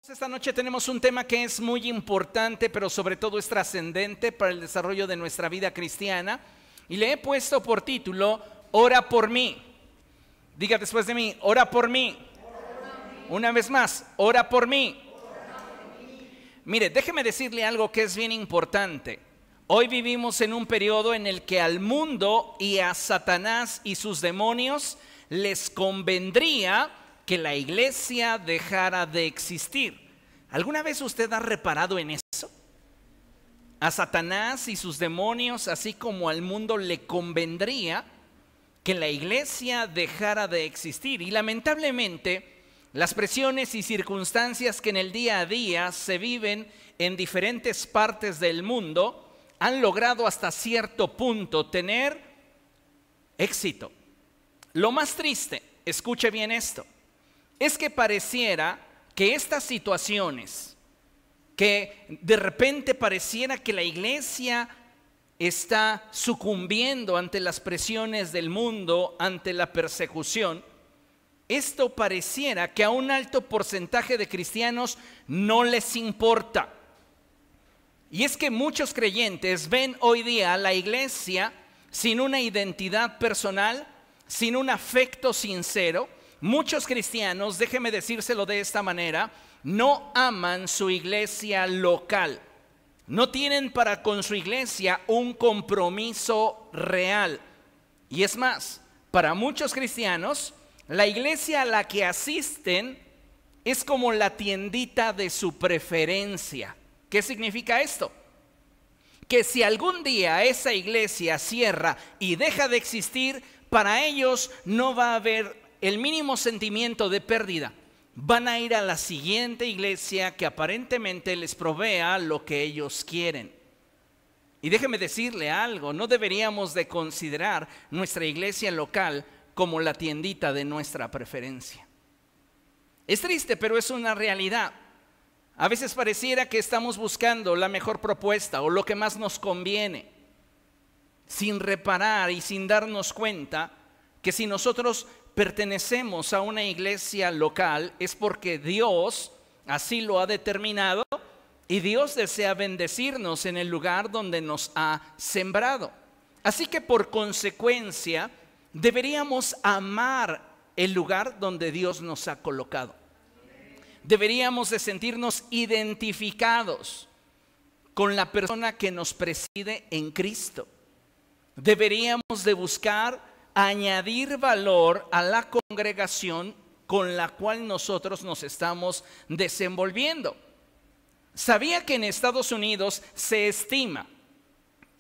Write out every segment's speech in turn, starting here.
Esta noche tenemos un tema que es muy importante, pero sobre todo es trascendente para el desarrollo de nuestra vida cristiana. Y le he puesto por título, Ora por mí. Diga después de mí, ora por mí. Una vez más, ora por mí. Mire, déjeme decirle algo que es bien importante. Hoy vivimos en un periodo en el que al mundo y a Satanás y sus demonios les convendría que la iglesia dejara de existir. ¿Alguna vez usted ha reparado en eso? A Satanás y sus demonios, así como al mundo, le convendría que la iglesia dejara de existir. Y lamentablemente, las presiones y circunstancias que en el día a día se viven en diferentes partes del mundo han logrado hasta cierto punto tener éxito. Lo más triste, escuche bien esto, es que pareciera que estas situaciones, que de repente pareciera que la iglesia está sucumbiendo ante las presiones del mundo, ante la persecución, esto pareciera que a un alto porcentaje de cristianos no les importa. Y es que muchos creyentes ven hoy día a la iglesia sin una identidad personal, sin un afecto sincero. Muchos cristianos, déjeme decírselo de esta manera, no aman su iglesia local. No tienen para con su iglesia un compromiso real. Y es más, para muchos cristianos, la iglesia a la que asisten es como la tiendita de su preferencia. ¿Qué significa esto? Que si algún día esa iglesia cierra y deja de existir, para ellos no va a haber el mínimo sentimiento de pérdida. Van a ir a la siguiente iglesia que aparentemente les provea lo que ellos quieren. Y déjeme decirle algo, no deberíamos de considerar nuestra iglesia local como la tiendita de nuestra preferencia. Es triste, pero es una realidad. A veces pareciera que estamos buscando la mejor propuesta o lo que más nos conviene, sin reparar y sin darnos cuenta que si nosotros pertenecemos a una iglesia local es porque Dios así lo ha determinado y Dios desea bendecirnos en el lugar donde nos ha sembrado. Así que por consecuencia deberíamos amar el lugar donde Dios nos ha colocado. Deberíamos de sentirnos identificados con la persona que nos preside en Cristo. Deberíamos de buscar añadir valor a la congregación con la cual nosotros nos estamos desenvolviendo. ¿Sabía que en Estados Unidos se estima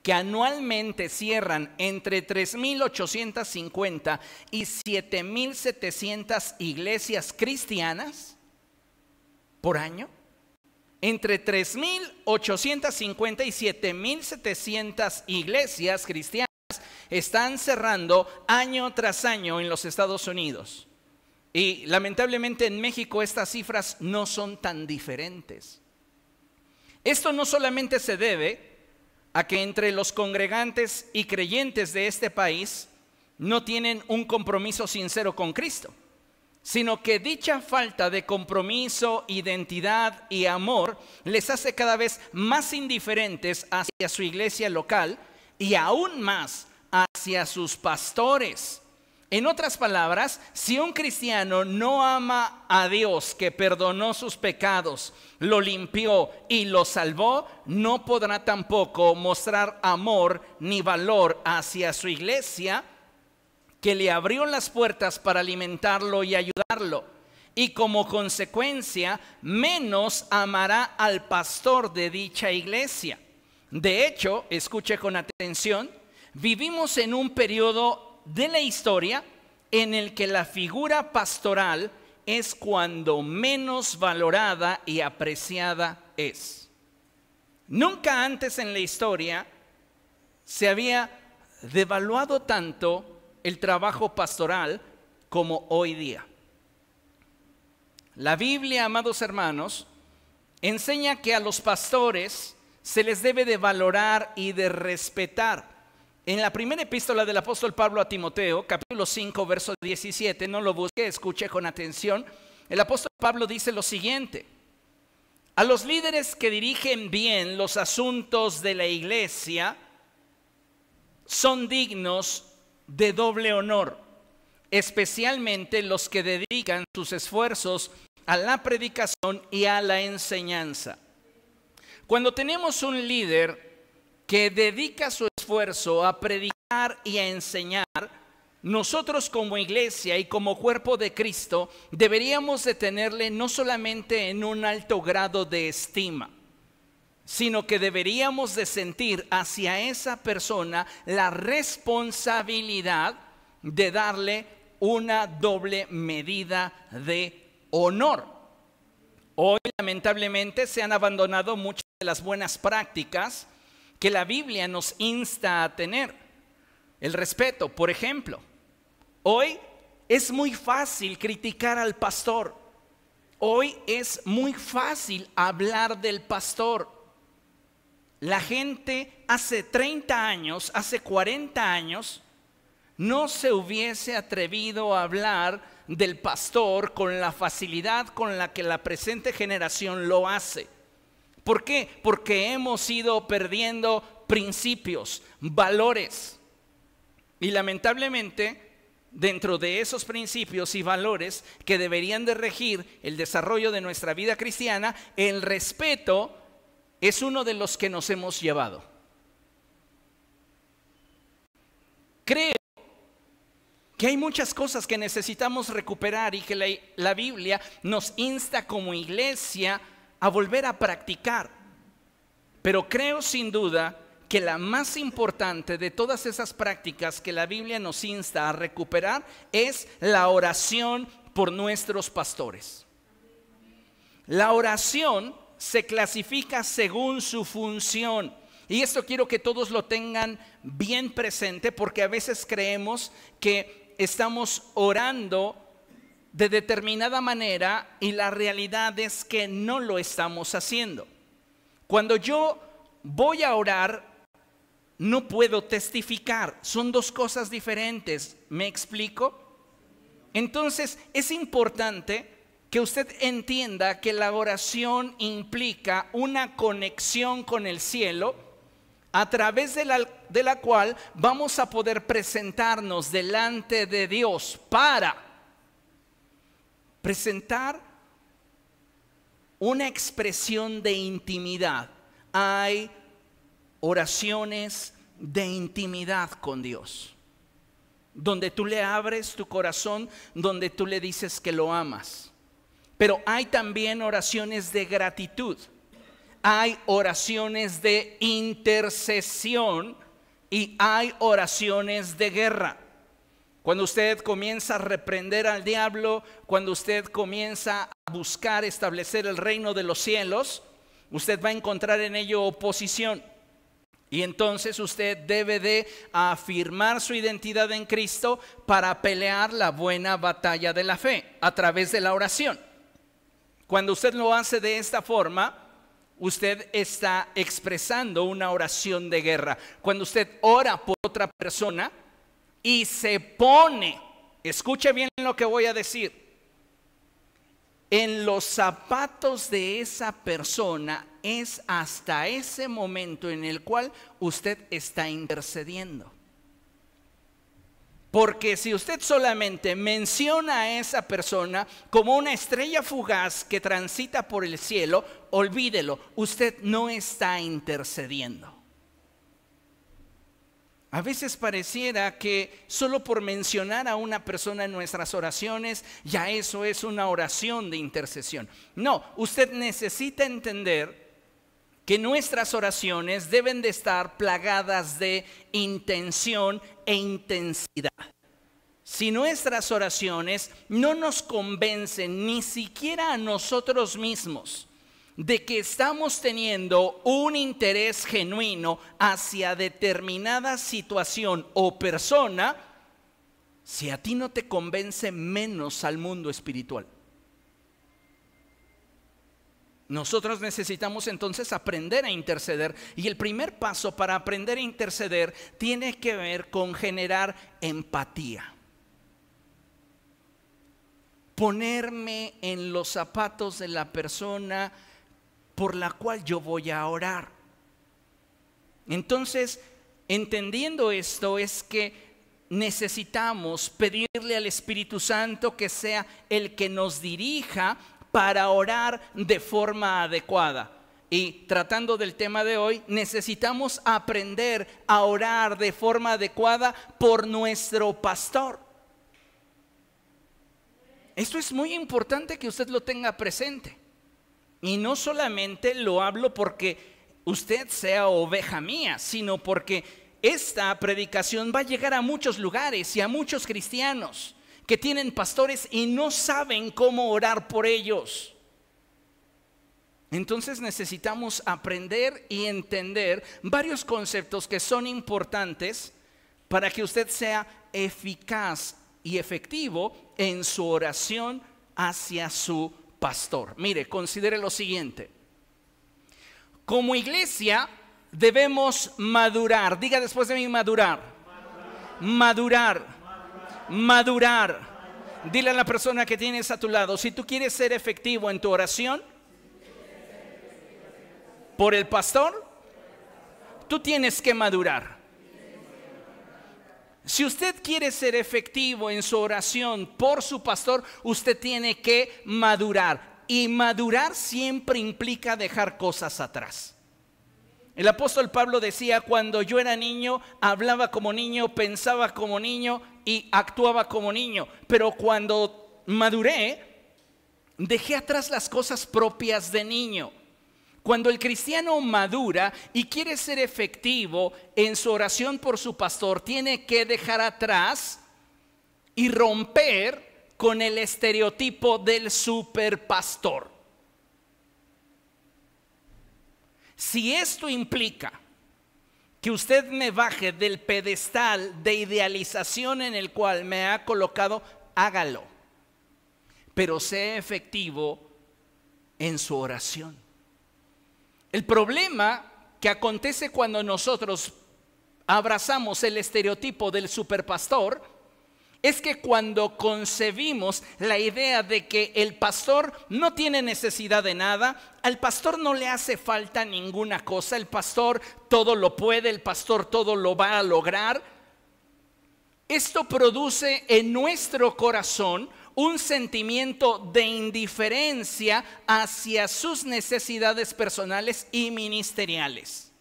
que anualmente cierran entre 3,850 y 7,700 iglesias cristianas por año? Entre 3,850 y 7,700 iglesias cristianas están cerrando año tras año en los Estados Unidos. Y lamentablemente en México estas cifras no son tan diferentes. Esto no solamente se debe a que entre los congregantes y creyentes de este país no tienen un compromiso sincero con Cristo, sino que dicha falta de compromiso, identidad y amor les hace cada vez más indiferentes hacia su iglesia local y aún más hacia sus pastores. En otras palabras, si un cristiano no ama a Dios que perdonó sus pecados, lo limpió y lo salvó, no podrá tampoco mostrar amor ni valor hacia su iglesia que le abrió las puertas para alimentarlo y ayudarlo. Y como consecuencia, menos amará al pastor de dicha iglesia. De hecho, escuche con atención, vivimos en un periodo de la historia en el que la figura pastoral es cuando menos valorada y apreciada es. Nunca antes en la historia se había devaluado tanto el trabajo pastoral como hoy día. La Biblia, amados hermanos, enseña que a los pastores se les debe de valorar y de respetar. En la primera epístola del apóstol Pablo a Timoteo, capítulo 5, verso 17, no lo busque, escuche con atención. El apóstol Pablo dice lo siguiente: A los líderes que dirigen bien los asuntos de la iglesia son dignos de doble honor, especialmente los que dedican sus esfuerzos a la predicación y a la enseñanza. Cuando tenemos un líder que dedica su esfuerzo a predicar y a enseñar, nosotros como iglesia y como cuerpo de Cristo deberíamos de tenerle no solamente en un alto grado de estima, sino que deberíamos de sentir hacia esa persona la responsabilidad de darle una doble medida de honor. Hoy lamentablemente se han abandonado muchas de las buenas prácticas que la Biblia nos insta a tener. El respeto, por ejemplo. Hoy es muy fácil criticar al pastor. Hoy es muy fácil hablar del pastor. La gente hace 30 años, hace 40 años, no se hubiese atrevido a hablar del pastor con la facilidad con la que la presente generación lo hace. ¿Por qué? Porque hemos ido perdiendo principios, valores. Y lamentablemente, dentro de esos principios y valores que deberían de regir el desarrollo de nuestra vida cristiana, el respeto es uno de los que nos hemos llevado. Creo que hay muchas cosas que necesitamos recuperar y que la Biblia nos insta como iglesia a volver a practicar. Pero creo sin duda que la más importante de todas esas prácticas que la Biblia nos insta a recuperar es la oración por nuestros pastores. La oración se clasifica según su función. Y esto quiero que todos lo tengan bien presente, porque a veces creemos que estamos orando de determinada manera y la realidad es que no lo estamos haciendo. Cuando yo voy a orar, no puedo testificar. Son dos cosas diferentes. ¿Me explico? Entonces es importante que usted entienda que la oración implica una conexión con el cielo, a través de la cual vamos a poder presentarnos delante de Dios para presentar una expresión de intimidad. Hay oraciones de intimidad con Dios, donde tú le abres tu corazón, donde tú le dices que lo amas. Pero hay también oraciones de gratitud. Hay oraciones de intercesión y hay oraciones de guerra. Cuando usted comienza a reprender al diablo, cuando usted comienza a buscar establecer el reino de los cielos, usted va a encontrar en ello oposición. Y entonces usted debe de afirmar su identidad en Cristo para pelear la buena batalla de la fe a través de la oración. Cuando usted lo hace de esta forma, usted está expresando una oración de guerra. Cuando usted ora por otra persona y se pone, escuche bien lo que voy a decir, en los zapatos de esa persona, es hasta ese momento en el cual usted está intercediendo. Porque si usted solamente menciona a esa persona como una estrella fugaz que transita por el cielo, olvídelo, usted no está intercediendo. A veces pareciera que solo por mencionar a una persona en nuestras oraciones, ya eso es una oración de intercesión. No, usted necesita entender que nuestras oraciones deben de estar plagadas de intención e intensidad. Si nuestras oraciones no nos convencen ni siquiera a nosotros mismos de que estamos teniendo un interés genuino hacia determinada situación o persona, si a ti no te convence, menos al mundo espiritual. Nosotros necesitamos entonces aprender a interceder, y el primer paso para aprender a interceder tiene que ver con generar empatía. Ponerme en los zapatos de la persona por la cual yo voy a orar. Entonces, entendiendo esto, es que necesitamos pedirle al Espíritu Santo que sea el que nos dirija para orar de forma adecuada. Y tratando del tema de hoy, necesitamos aprender a orar de forma adecuada por nuestro pastor. Esto es muy importante que usted lo tenga presente. Y no solamente lo hablo porque usted sea oveja mía, sino porque esta predicación va a llegar a muchos lugares y a muchos cristianos que tienen pastores y no saben cómo orar por ellos. Entonces necesitamos aprender y entender varios conceptos que son importantes para que usted sea eficaz y efectivo en su oración hacia su pastor. Mire, considere lo siguiente. Como iglesia debemos madurar. Diga después de mí: madurar. Madurar. Madurar. Dile a la persona que tienes a tu lado: si tú quieres ser efectivo en tu oración por el pastor, tú tienes que madurar. Si usted quiere ser efectivo en su oración por su pastor, usted tiene que madurar. Y madurar siempre implica dejar cosas atrás. El apóstol Pablo decía: cuando yo era niño, hablaba como niño, pensaba como niño y actuaba como niño. Pero cuando maduré, dejé atrás las cosas propias de niño. Cuando el cristiano madura y quiere ser efectivo en su oración por su pastor, tiene que dejar atrás y romper con el estereotipo del superpastor. Si esto implica que usted me baje del pedestal de idealización en el cual me ha colocado, hágalo. Pero sea efectivo en su oración. El problema que acontece cuando nosotros abrazamos el estereotipo del superpastor es que cuando concebimos la idea de que el pastor no tiene necesidad de nada, al pastor no le hace falta ninguna cosa, el pastor todo lo puede, el pastor todo lo va a lograr, esto produce en nuestro corazón un sentimiento de indiferencia hacia sus necesidades personales y ministeriales.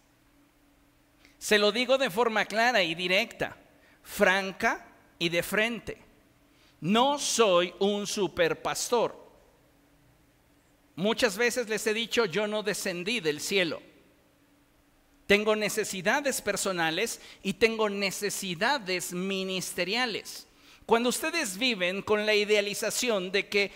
Se lo digo de forma clara y directa, franca y de frente. No soy un superpastor. Muchas veces les he dicho: yo no descendí del cielo. Tengo necesidades personales y tengo necesidades ministeriales. Cuando ustedes viven con la idealización de que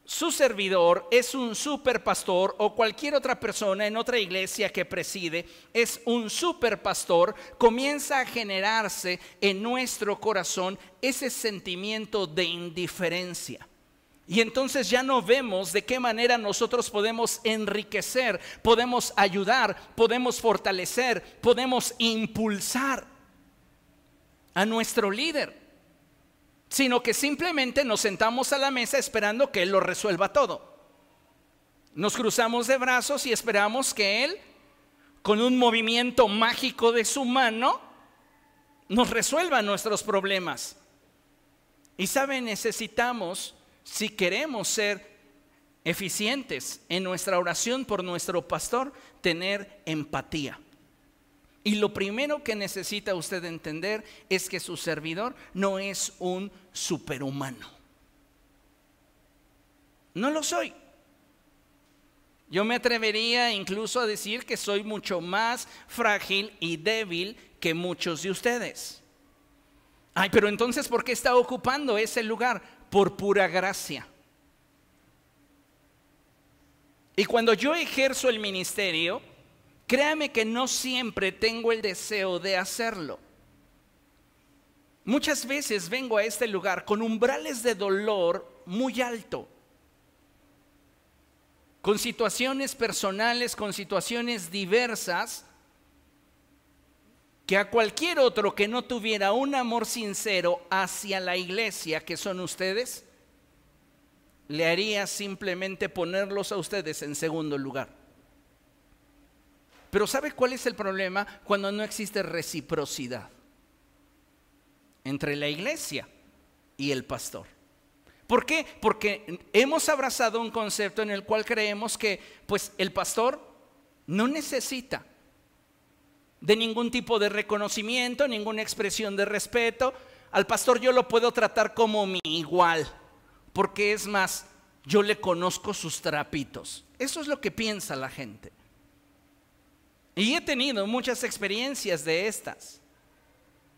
su servidor es un superpastor o cualquier otra persona en otra iglesia que preside es un superpastor, comienza a generarse en nuestro corazón ese sentimiento de indiferencia. Y entonces ya no vemos de qué manera nosotros podemos enriquecer, podemos ayudar, podemos fortalecer, podemos impulsar a nuestro líder, sino que simplemente nos sentamos a la mesa esperando que Él lo resuelva todo. Nos cruzamos de brazos y esperamos que Él, con un movimiento mágico de su mano, nos resuelva nuestros problemas. Y saben, necesitamos, si queremos ser eficientes en nuestra oración por nuestro pastor, tener empatía. Y lo primero que necesita usted entender es que su servidor no es un superhumano. No lo soy. Yo me atrevería incluso a decir que soy mucho más frágil y débil que muchos de ustedes. Ay, pero entonces, ¿por qué está ocupando ese lugar? Por pura gracia. Y cuando yo ejerzo el ministerio, créame que no siempre tengo el deseo de hacerlo. Muchas veces vengo a este lugar con umbrales de dolor muy alto, con situaciones personales, con situaciones diversas, que a cualquier otro que no tuviera un amor sincero hacia la iglesia que son ustedes, le haría simplemente ponerlos a ustedes en segundo lugar. Pero ¿sabe cuál es el problema? Cuando no existe reciprocidad entre la iglesia y el pastor. ¿Por qué? Porque hemos abrazado un concepto en el cual creemos que pues el pastor no necesita de ningún tipo de reconocimiento, ninguna expresión de respeto. Al pastor yo lo puedo tratar como mi igual, porque es más, yo le conozco sus trapitos. Eso es lo que piensa la gente. Y he tenido muchas experiencias de estas,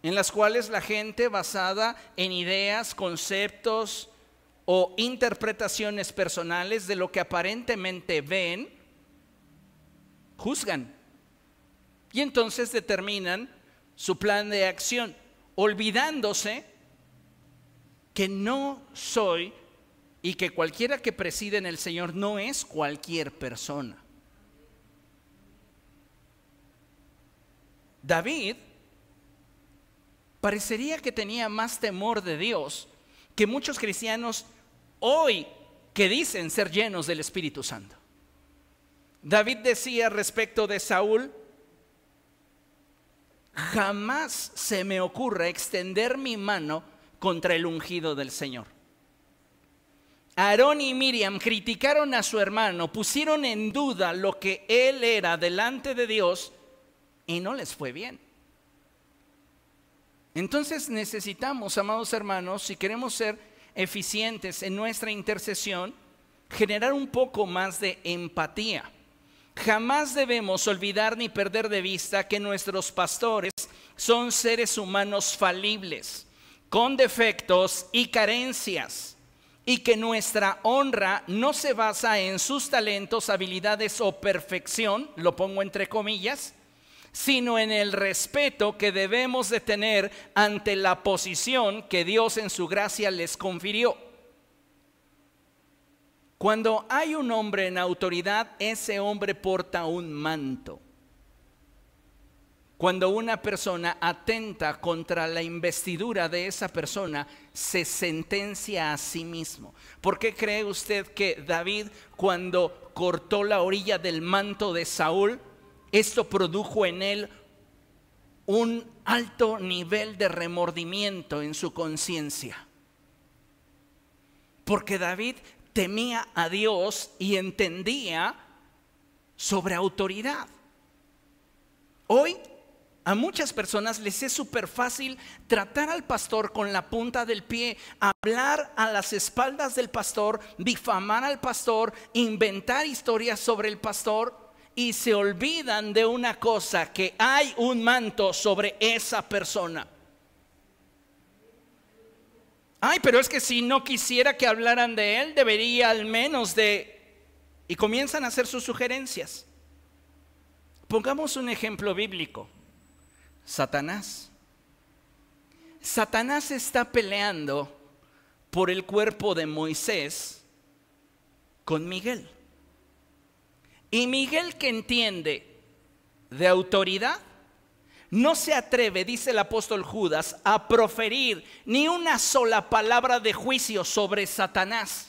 en las cuales la gente, basada en ideas, conceptos o interpretaciones personales de lo que aparentemente ven, juzgan. Y entonces determinan su plan de acción, olvidándose que no soy y que cualquiera que preside en el Señor no es cualquier persona. David parecería que tenía más temor de Dios que muchos cristianos hoy que dicen ser llenos del Espíritu Santo. David decía respecto de Saúl: jamás se me ocurra extender mi mano contra el ungido del Señor. Aarón y Miriam criticaron a su hermano, pusieron en duda lo que él era delante de Dios y no les fue bien. Entonces necesitamos, amados hermanos, si queremos ser eficientes en nuestra intercesión, generar un poco más de empatía. Jamás debemos olvidar ni perder de vista que nuestros pastores son seres humanos falibles, con defectos y carencias, y que nuestra honra no se basa en sus talentos, habilidades o perfección, lo pongo entre comillas, sino en el respeto que debemos de tener ante la posición que Dios en su gracia les confirió. Cuando hay un hombre en autoridad, ese hombre porta un manto. Cuando una persona atenta contra la investidura de esa persona, se sentencia a sí mismo. ¿Por qué cree usted que David, cuando cortó la orilla del manto de Saúl, esto produjo en él un alto nivel de remordimiento en su conciencia? Porque David temía a Dios y entendía sobre autoridad. Hoy a muchas personas les es súper fácil tratar al pastor con la punta del pie, hablar a las espaldas del pastor, difamar al pastor, inventar historias sobre el pastor, y se olvidan de una cosa: que hay un manto sobre esa persona. Ay, pero es que si no quisiera que hablaran de él, debería al menos de... Y comienzan a hacer sus sugerencias. Pongamos un ejemplo bíblico. Satanás. Satanás está peleando por el cuerpo de Moisés con Miguel. Y Miguel, que entiende de autoridad, no se atreve, dice el apóstol Judas, a proferir ni una sola palabra de juicio sobre Satanás.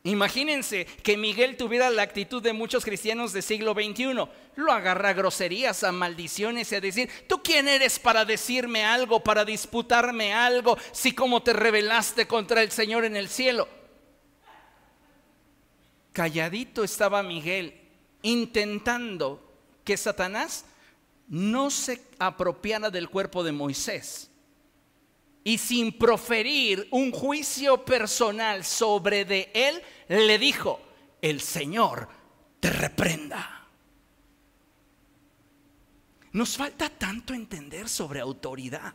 Imagínense que Miguel tuviera la actitud de muchos cristianos del siglo XXI. Lo agarra a groserías, a maldiciones y a decir: ¿tú quién eres para decirme algo, para disputarme algo, si como te rebelaste contra el Señor en el cielo? Calladito estaba Miguel, intentando que Satanás no se apropiara del cuerpo de Moisés. Y sin proferir un juicio personal sobre de él, le dijo: el Señor te reprenda. Nos falta tanto entender sobre autoridad.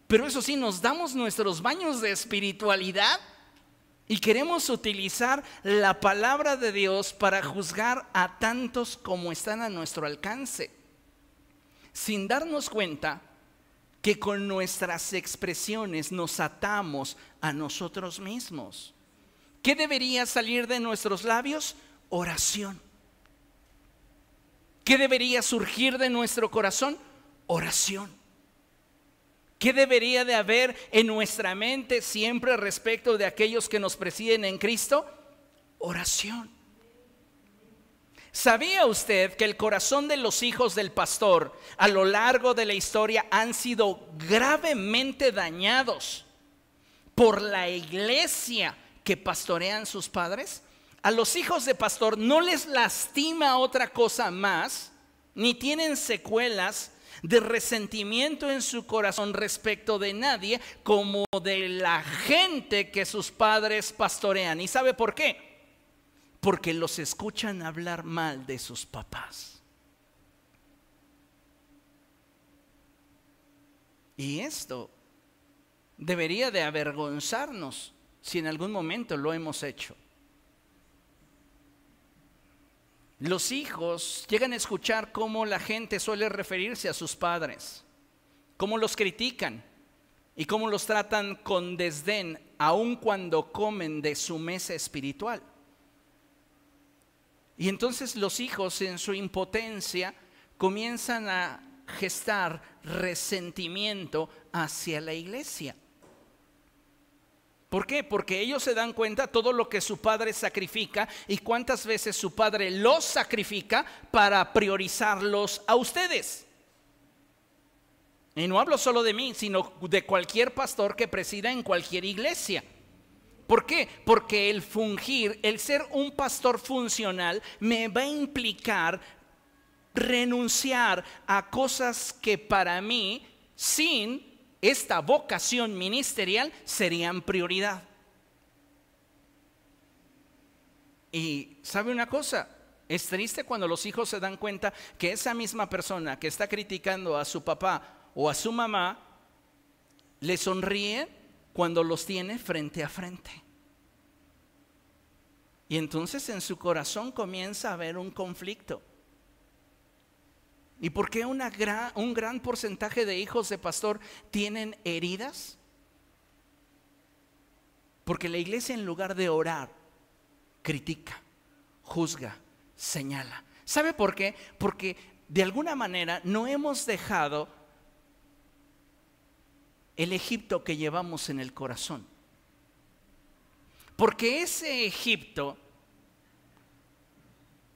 Pero eso sí, nos damos nuestros baños de espiritualidad y queremos utilizar la palabra de Dios para juzgar a tantos como están a nuestro alcance, sin darnos cuenta que con nuestras expresiones nos atamos a nosotros mismos. ¿Qué debería salir de nuestros labios? Oración. ¿Qué debería surgir de nuestro corazón? Oración. ¿Qué debería de haber en nuestra mente siempre respecto de aquellos que nos presiden en Cristo? Oración. ¿Sabía usted que el corazón de los hijos del pastor a lo largo de la historia han sido gravemente dañados por la iglesia que pastorean sus padres? A los hijos de pastor no les lastima otra cosa más, ni tienen secuelas de resentimiento en su corazón respecto de nadie como de la gente que sus padres pastorean. ¿Y sabe por qué? Porque los escuchan hablar mal de sus papás. Y esto debería de avergonzarnos si en algún momento lo hemos hecho. Los hijos llegan a escuchar cómo la gente suele referirse a sus padres, cómo los critican y cómo los tratan con desdén, aun cuando comen de su mesa espiritual. Y entonces los hijos en su impotencia comienzan a gestar resentimiento hacia la iglesia. ¿Por qué? Porque ellos se dan cuenta todo lo que su padre sacrifica y cuántas veces su padre los sacrifica para priorizarlos a ustedes. Y no hablo solo de mí, sino de cualquier pastor que presida en cualquier iglesia. ¿Por qué? Porque el fungir, el ser un pastor funcional, me va a implicar renunciar a cosas que para mí, sin esta vocación ministerial, serían prioridad. Y ¿sabe una cosa? Es triste cuando los hijos se dan cuenta que esa misma persona que está criticando a su papá o a su mamá, le sonríe cuando los tiene frente a frente. Y entonces en su corazón comienza a haber un conflicto. ¿Y por qué un gran porcentaje de hijos de pastor tienen heridas? Porque la iglesia, en lugar de orar, critica, juzga, señala. ¿Sabe por qué? Porque de alguna manera no hemos dejado el Egipto que llevamos en el corazón. Porque ese Egipto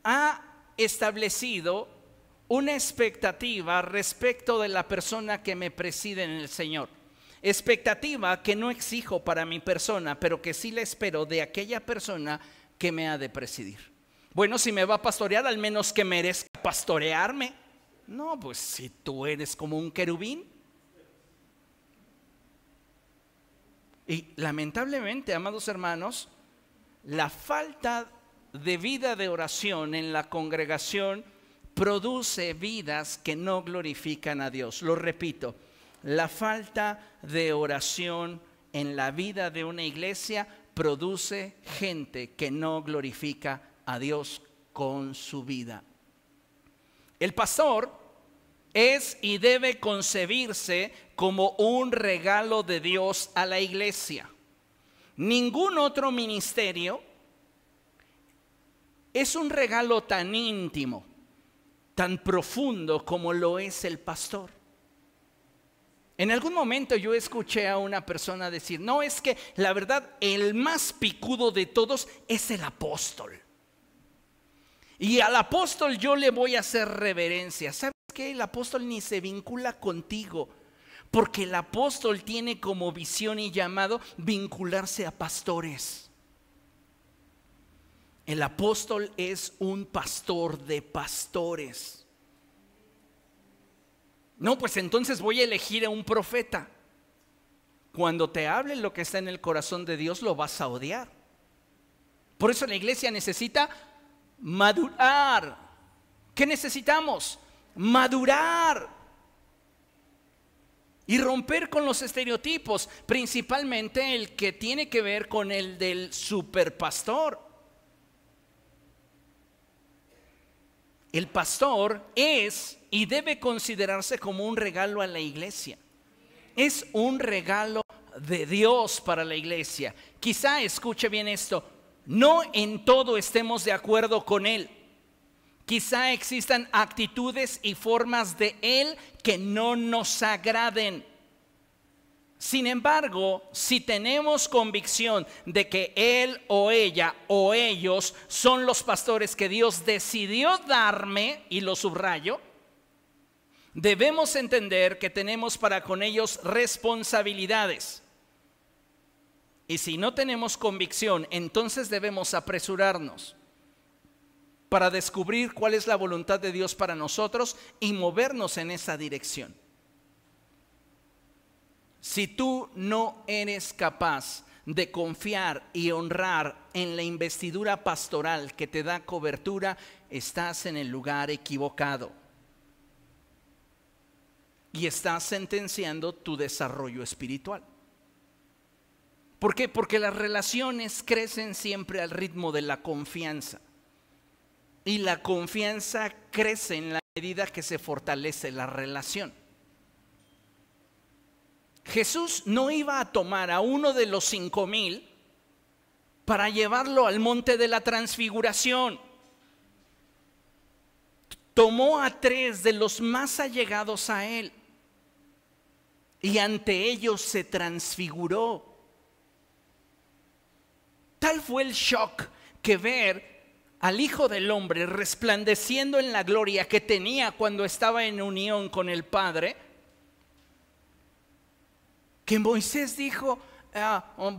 ha establecido una expectativa respecto de la persona que me preside en el Señor. Expectativa que no exijo para mi persona, pero que sí la espero de aquella persona que me ha de presidir. Bueno, si me va a pastorear, al menos que merezca pastorearme. No, pues si tú eres como un querubín. Y lamentablemente, amados hermanos, la falta de vida de oración en la congregación produce vidas que no glorifican a Dios. Lo repito, la falta de oración en la vida de una iglesia produce gente que no glorifica a Dios con su vida. El pastor es y debe concebirse como un regalo de Dios a la iglesia. Ningún otro ministerio es un regalo tan íntimo, tan profundo como lo es el pastor. En algún momento yo escuché a una persona decir, no, es que la verdad el más picudo de todos es el apóstol. Y al apóstol yo le voy a hacer reverencia. ¿Sabes qué? El apóstol ni se vincula contigo, porque el apóstol tiene como visión y llamado vincularse a pastores. El apóstol es un pastor de pastores. No, pues entonces voy a elegir a un profeta. Cuando te hable lo que está en el corazón de Dios, lo vas a odiar. Por eso la iglesia necesita madurar. ¿Qué necesitamos? Madurar y romper con los estereotipos, principalmente el que tiene que ver con el del superpastor. El pastor es y debe considerarse como un regalo a la iglesia. Es un regalo de Dios para la iglesia. Quizá, escuche bien esto, no en todo estemos de acuerdo con él. Quizá existan actitudes y formas de él que no nos agraden. Sin embargo, si tenemos convicción de que él o ella o ellos son los pastores que Dios decidió darme, y lo subrayo, debemos entender que tenemos para con ellos responsabilidades. Y si no tenemos convicción, entonces debemos apresurarnos para descubrir cuál es la voluntad de Dios para nosotros y movernos en esa dirección. Si tú no eres capaz de confiar y honrar en la investidura pastoral que te da cobertura, estás en el lugar equivocado y estás sentenciando tu desarrollo espiritual. ¿Por qué? Porque las relaciones crecen siempre al ritmo de la confianza, y la confianza crece en la medida que se fortalece la relación. Jesús no iba a tomar a uno de los 5,000 para llevarlo al monte de la transfiguración. Tomó a 3 de los más allegados a él y ante ellos se transfiguró. Tal fue el shock que ver al Hijo del Hombre resplandeciendo en la gloria que tenía cuando estaba en unión con el Padre, que Moisés dijo: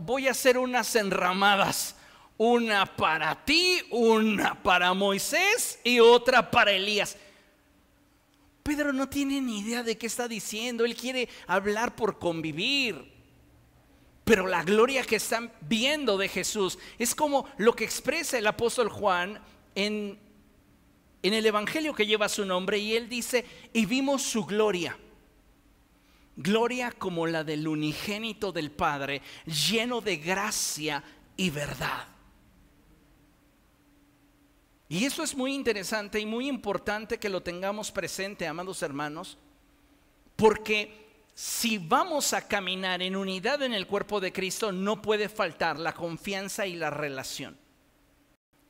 voy a hacer unas enramadas, una para ti, una para Moisés y otra para Elías. Pedro no tiene ni idea de qué está diciendo. Él quiere hablar por convivir, pero la gloria que están viendo de Jesús es como lo que expresa el apóstol Juan en el evangelio que lleva su nombre, y él dice: y vimos su gloria, gloria como la del unigénito del Padre, lleno de gracia y verdad. Y eso es muy interesante y muy importante que lo tengamos presente, amados hermanos, porque si vamos a caminar en unidad en el cuerpo de Cristo, no puede faltar la confianza y la relación.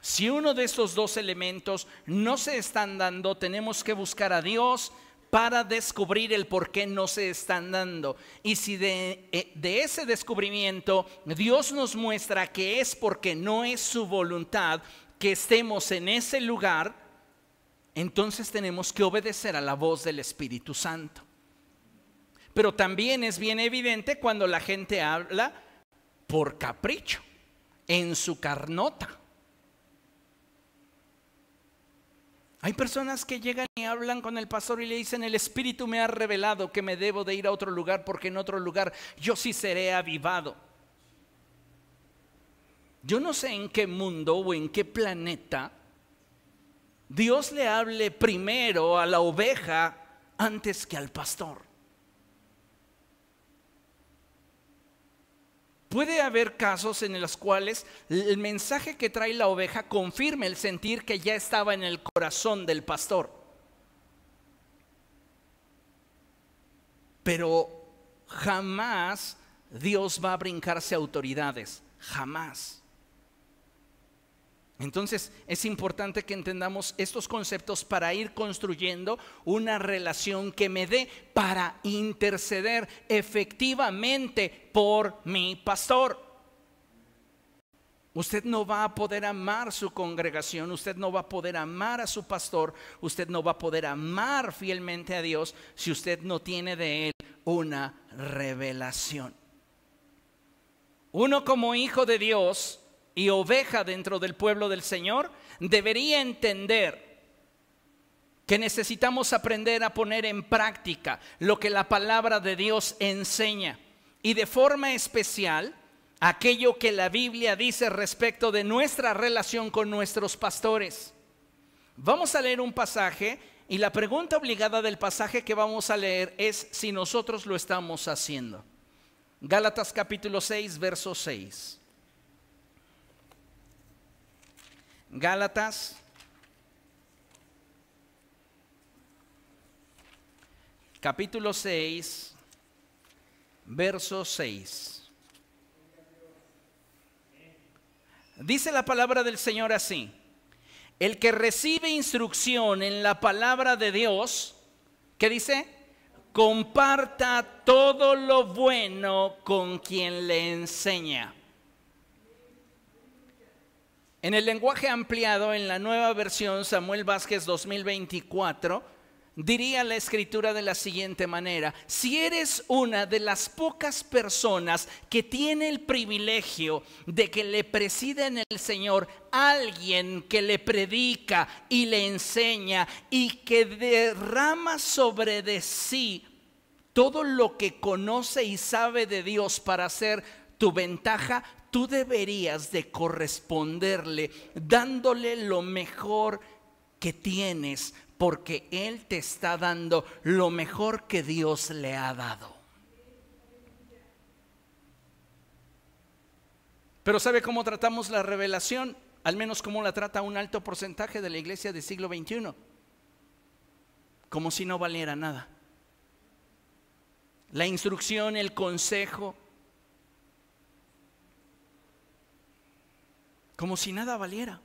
Si uno de estos dos elementos no se están dando, tenemos que buscar a Dios para descubrir el por qué no se están dando. Y si de ese descubrimiento Dios nos muestra que es porque no es su voluntad que estemos en ese lugar, entonces tenemos que obedecer a la voz del Espíritu Santo. Pero también es bien evidente cuando la gente habla por capricho, en su carnota. Hay personas que llegan y hablan con el pastor y le dicen: el Espíritu me ha revelado que me debo de ir a otro lugar porque en otro lugar yo sí seré avivado. Yo no sé en qué mundo o en qué planeta Dios le hable primero a la oveja antes que al pastor. Puede haber casos en los cuales el mensaje que trae la oveja confirme el sentir que ya estaba en el corazón del pastor. Pero jamás Dios va a brincarse autoridades, jamás. Entonces es importante que entendamos estos conceptos para ir construyendo una relación que me dé para interceder efectivamente por mi pastor. Usted no va a poder amar su congregación, usted no va a poder amar a su pastor, usted no va a poder amar fielmente a Dios si usted no tiene de él una revelación. Uno como hijo de Dios y oveja dentro del pueblo del Señor debería entender que necesitamos aprender a poner en práctica lo que la palabra de Dios enseña, y de forma especial aquello que la Biblia dice respecto de nuestra relación con nuestros pastores. Vamos a leer un pasaje, y la pregunta obligada del pasaje que vamos a leer es si nosotros lo estamos haciendo. Gálatas capítulo 6, verso 6. Gálatas capítulo 6, verso 6. Dice la palabra del Señor así: el que recibe instrucción en la palabra de Dios, ¿qué dice? comparta todo lo bueno con quien le enseña. En el lenguaje ampliado, en la nueva versión Samuel Vázquez 2024, diría la escritura de la siguiente manera: si eres una de las pocas personas que tiene el privilegio de que le presida en el Señor alguien que le predica y le enseña y que derrama sobre de sí todo lo que conoce y sabe de Dios para hacer tu ventaja, tú deberías de corresponderle dándole lo mejor que tienes, porque Él te está dando lo mejor que Dios le ha dado. Pero ¿sabe cómo tratamos la revelación? Al menos cómo la trata un alto porcentaje de la iglesia del siglo XXI. Como si no valiera nada. La instrucción, el consejo, como si nada valiera.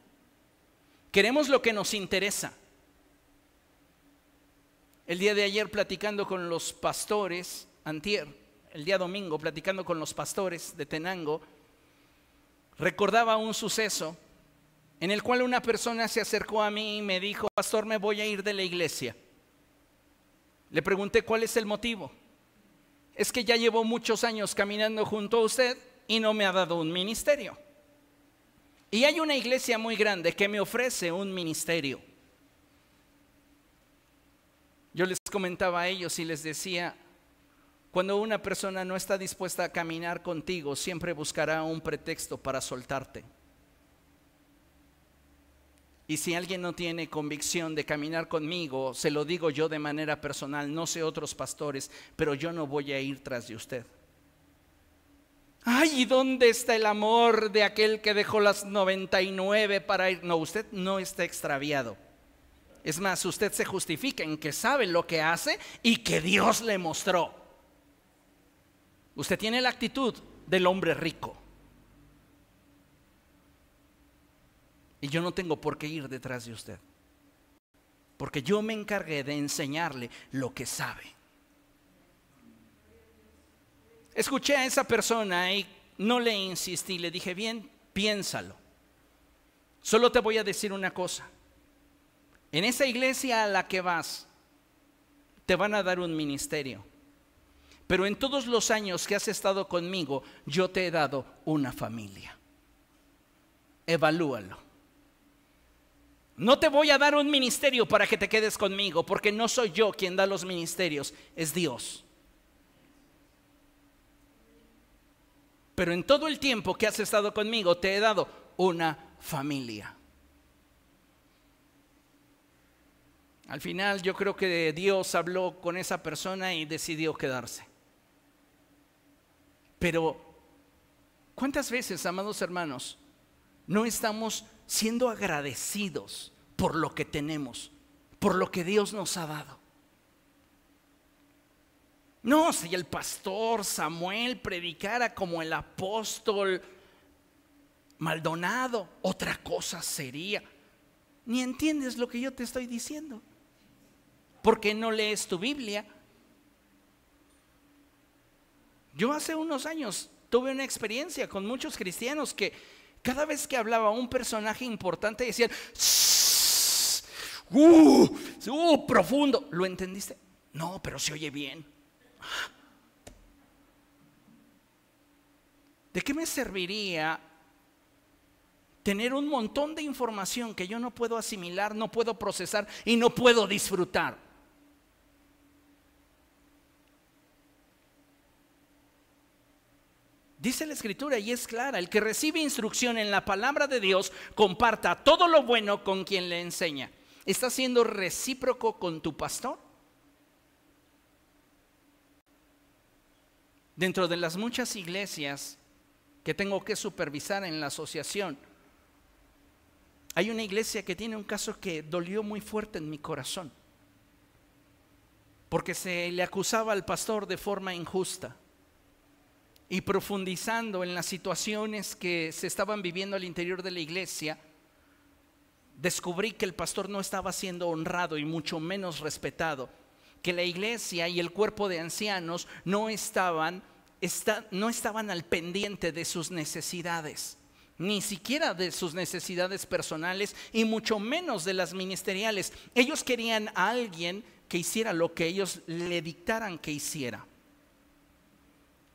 Queremos lo que nos interesa. El día de ayer platicando con los pastores, el día domingo platicando con los pastores de Tenango, recordaba un suceso en el cual una persona se acercó a mí y me dijo: pastor, me voy a ir de la iglesia. Le pregunté cuál es el motivo. Es que ya llevo muchos años caminando junto a usted y no me ha dado un ministerio. Y hay una iglesia muy grande que me ofrece un ministerio. Yo les comentaba a ellos y les decía: cuando una persona no está dispuesta a caminar contigo, siempre buscará un pretexto para soltarte. Y si alguien no tiene convicción de caminar conmigo, se lo digo yo de manera personal, no sé otros pastores, pero yo no voy a ir tras de usted. Ay, ¿y dónde está el amor de aquel que dejó las 99 para ir? No, usted no está extraviado. Es más, usted se justifica en que sabe lo que hace y que Dios le mostró. Usted tiene la actitud del hombre rico. Y yo no tengo por qué ir detrás de usted, porque yo me encargué de enseñarle lo que sabe. Escuché a esa persona y no le insistí, le dije: bien, piénsalo. Solo te voy a decir una cosa. En esa iglesia a la que vas, te van a dar un ministerio. Pero en todos los años que has estado conmigo, yo te he dado una familia. Evalúalo. No te voy a dar un ministerio para que te quedes conmigo, porque no soy yo quien da los ministerios, es Dios. Pero en todo el tiempo que has estado conmigo, te he dado una familia. Al final yo creo que Dios habló con esa persona y decidió quedarse. Pero ¿cuántas veces, amados hermanos, no estamos siendo agradecidos por lo que tenemos, por lo que Dios nos ha dado? No, si el pastor Samuel predicara como el apóstol Maldonado, otra cosa sería. Ni entiendes lo que yo te estoy diciendo. ¿Por qué no lees tu Biblia? Yo hace unos años tuve una experiencia con muchos cristianos que cada vez que hablaba un personaje importante decían: profundo. ¿Lo entendiste? No, pero se oye bien. ¿De qué me serviría tener un montón de información que yo no puedo asimilar, no puedo procesar y no puedo disfrutar? Dice la escritura y es clara: el que recibe instrucción en la palabra de Dios, comparta todo lo bueno con quien le enseña. ¿Estás siendo recíproco con tu pastor? Dentro de las muchas iglesias que tengo que supervisar en la asociación, hay una iglesia que tiene un caso que dolió muy fuerte en mi corazón, porque se le acusaba al pastor de forma injusta. Y profundizando en las situaciones que se estaban viviendo al interior de la iglesia, descubrí que el pastor no estaba siendo honrado y mucho menos respetado, que la iglesia y el cuerpo de ancianos no estaban al pendiente de sus necesidades, ni siquiera de sus necesidades personales y mucho menos de las ministeriales. Ellos querían a alguien que hiciera lo que ellos le dictaran que hiciera.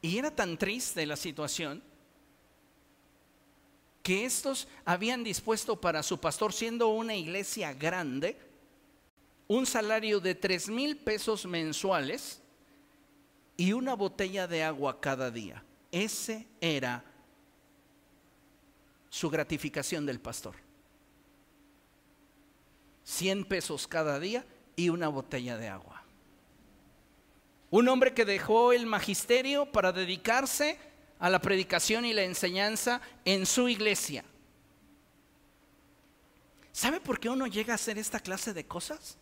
Y era tan triste la situación que estos habían dispuesto para su pastor, siendo una iglesia grande, un salario de 3,000 pesos mensuales y una botella de agua cada día. Ese era su gratificación del pastor. 100 pesos cada día y una botella de agua. Un hombre que dejó el magisterio para dedicarse a la predicación y la enseñanza en su iglesia. ¿Sabe por qué uno llega a hacer esta clase de cosas?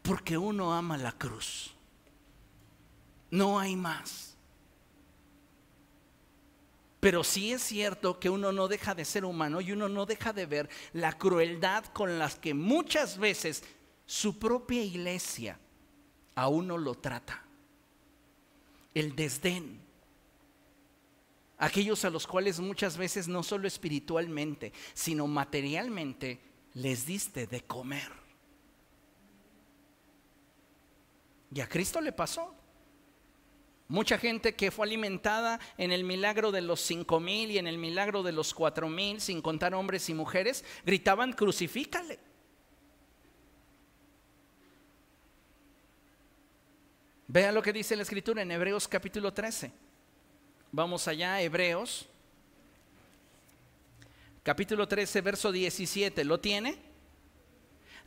Porque uno ama la cruz. No hay más. Pero sí es cierto que uno no deja de ser humano y uno no deja de ver la crueldad con la que muchas veces su propia iglesia a uno lo trata. El desdén. Aquellos a los cuales muchas veces no solo espiritualmente, sino materialmente les diste de comer. Y a Cristo le pasó. Mucha gente que fue alimentada en el milagro de los 5,000 y en el milagro de los 4,000, sin contar hombres y mujeres, gritaban: crucifícale. Vea lo que dice la Escritura en Hebreos capítulo 13. Vamos allá, Hebreos capítulo 13, verso 17. ¿Lo tiene?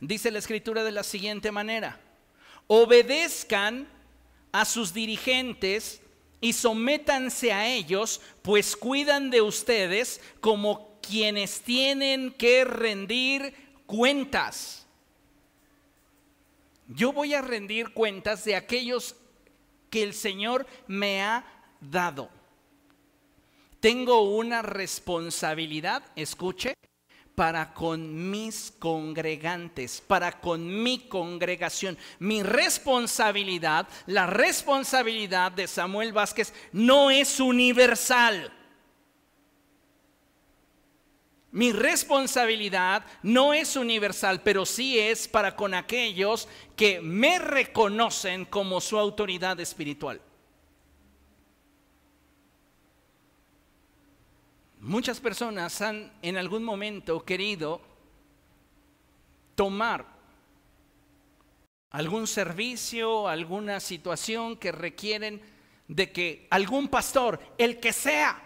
Dice la Escritura de la siguiente manera: obedezcan a sus dirigentes y sométanse a ellos, pues cuidan de ustedes como quienes tienen que rendir cuentas. Yo voy a rendir cuentas de aquellos que el Señor me ha dado. Tengo una responsabilidad, escuche, para con mis congregantes, para con mi congregación. Mi responsabilidad, la responsabilidad de Samuel Vázquez no es universal. Mi responsabilidad no es universal, pero sí es para con aquellos que me reconocen como su autoridad espiritual. Muchas personas han en algún momento querido tomar algún servicio, alguna situación que requieren de que algún pastor, el que sea,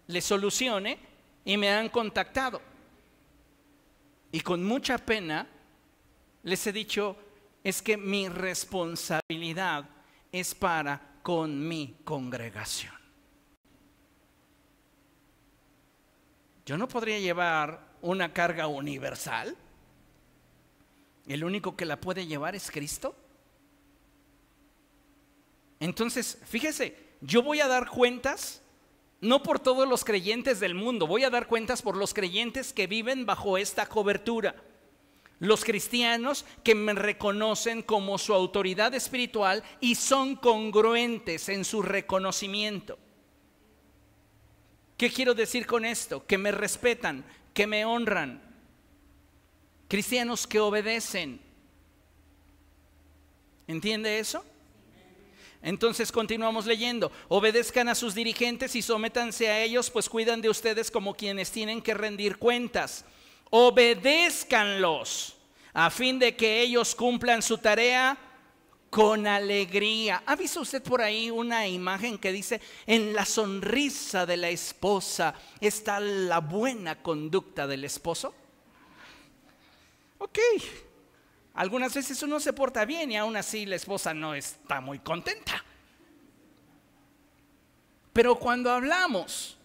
le solucione, y me han contactado. Y con mucha pena les he dicho: es que mi responsabilidad es para con mi congregación. Yo no podría llevar una carga universal. El único que la puede llevar es Cristo. Entonces, fíjese, yo voy a dar cuentas no por todos los creyentes del mundo, voy a dar cuentas por los creyentes que viven bajo esta cobertura. Los cristianos que me reconocen como su autoridad espiritual y son congruentes en su reconocimiento. ¿Qué quiero decir con esto? Que me respetan, que me honran. Cristianos que obedecen. ¿Entiende eso? Entonces continuamos leyendo: obedezcan a sus dirigentes y sométanse a ellos, pues cuidan de ustedes como quienes tienen que rendir cuentas. Obedézcanlos a fin de que ellos cumplan su tarea con alegría. ¿Ha visto usted por ahí una imagen que dice: en la sonrisa de la esposa está la buena conducta del esposo? Ok, algunas veces uno se porta bien y aún así la esposa no está muy contenta. Pero cuando hablamos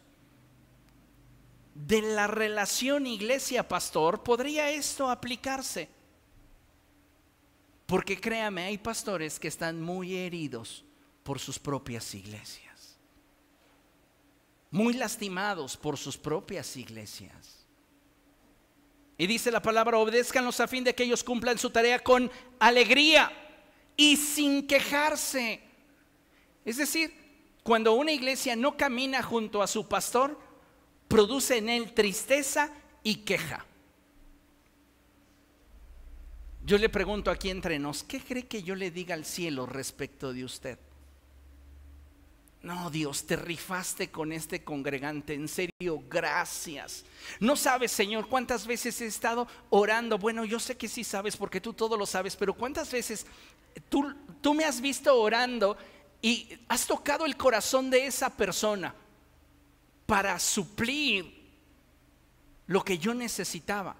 de la relación iglesia-pastor, podría esto aplicarse. Porque créame, hay pastores que están muy heridos por sus propias iglesias, muy lastimados por sus propias iglesias. Y dice la palabra: obedézcanlos a fin de que ellos cumplan su tarea con alegría y sin quejarse. Es decir, cuando una iglesia no camina junto a su pastor, produce en él tristeza y queja. Yo le pregunto aquí entre nos, ¿qué cree que yo le diga al cielo respecto de usted? No, Dios, te rifaste con este congregante, en serio, gracias. No sabes, Señor, cuántas veces he estado orando. Bueno, yo sé que sí sabes porque tú todo lo sabes, pero cuántas veces tú me has visto orando y has tocado el corazón de esa persona para suplir lo que yo necesitaba.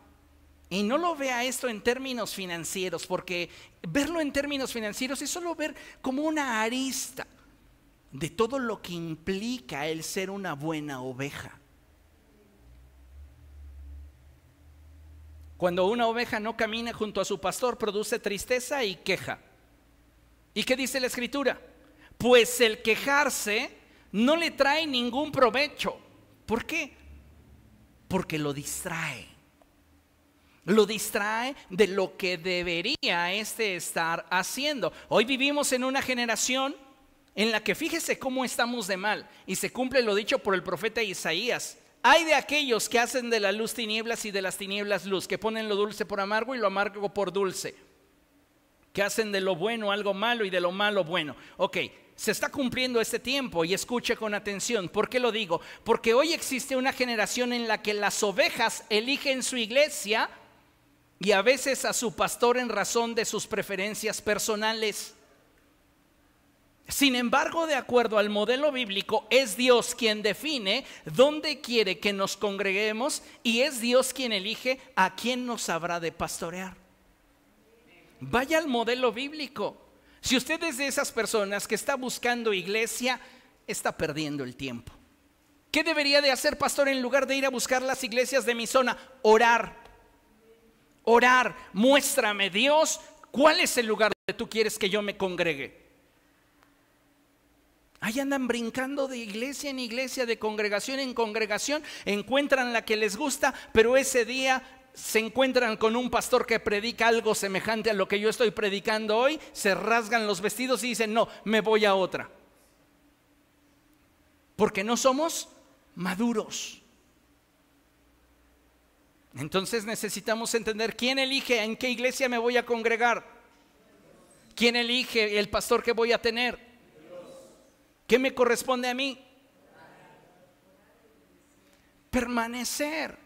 Y no lo vea esto en términos financieros, porque verlo en términos financieros es solo ver como una arista de todo lo que implica el ser una buena oveja. Cuando una oveja no camina junto a su pastor, produce tristeza y queja. ¿Y qué dice la Escritura? Pues el quejarse no le trae ningún provecho. ¿Por qué? Porque lo distrae. Lo distrae de lo que debería estar haciendo. Hoy vivimos en una generación en la que fíjese cómo estamos de mal, y se cumple lo dicho por el profeta Isaías: hay de aquellos que hacen de la luz tinieblas y de las tinieblas luz, que ponen lo dulce por amargo y lo amargo por dulce, que hacen de lo bueno algo malo y de lo malo bueno. Ok, se está cumpliendo este tiempo, y escuche con atención. ¿Por qué lo digo? Porque hoy existe una generación en la que las ovejas eligen su iglesia y a veces a su pastor en razón de sus preferencias personales. Sin embargo, de acuerdo al modelo bíblico, es Dios quien define dónde quiere que nos congreguemos, y es Dios quien elige a quién nos habrá de pastorear. Vaya al modelo bíblico. Si usted es de esas personas que está buscando iglesia, está perdiendo el tiempo. ¿Qué debería de hacer, pastor, en lugar de ir a buscar las iglesias de mi zona? Orar. Orar. Muéstrame, Dios, cuál es el lugar donde tú quieres que yo me congregue. Ahí andan brincando de iglesia en iglesia, de congregación en congregación, encuentran la que les gusta, pero ese día se encuentran con un pastor que predica algo semejante a lo que yo estoy predicando hoy, se rasgan los vestidos y dicen: no, me voy a otra. Porque no somos maduros. Entonces necesitamos entender quién elige en qué iglesia me voy a congregar. ¿Quién elige el pastor que voy a tener? ¿Qué me corresponde a mí? Permanecer.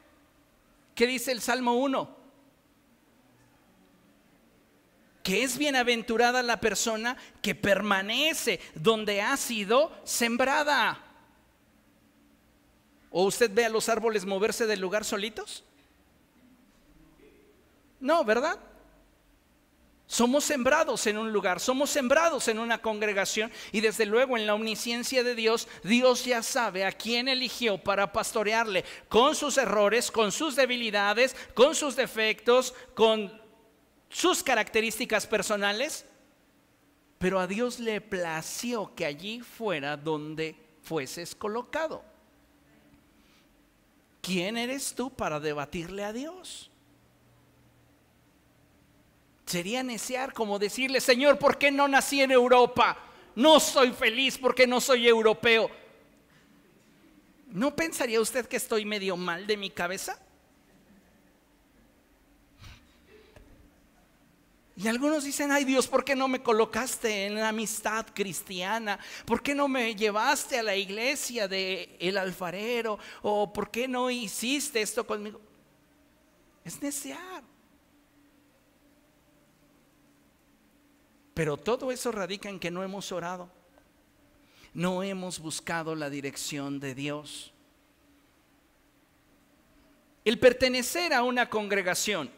¿Qué dice el Salmo 1? Que es bienaventurada la persona que permanece donde ha sido sembrada. ¿O usted ve a los árboles moverse del lugar solitos? No, ¿verdad? Somos sembrados en un lugar, somos sembrados en una congregación, y desde luego en la omnisciencia de Dios, Dios ya sabe a quién eligió para pastorearle, con sus errores, con sus debilidades, con sus defectos, con sus características personales. Pero a Dios le plació que allí fuera donde fueses colocado. ¿Quién eres tú para debatirle a Dios? Sería neciar como decirle: Señor, ¿por qué no nací en Europa? No soy feliz porque no soy europeo. ¿No pensaría usted que estoy medio mal de mi cabeza? Y algunos dicen: ay Dios, ¿por qué no me colocaste en la amistad cristiana? ¿Por qué no me llevaste a la iglesia de el alfarero? ¿O por qué no hiciste esto conmigo? Es neciar. Pero todo eso radica en que no hemos orado, no hemos buscado la dirección de Dios. El pertenecer a una congregación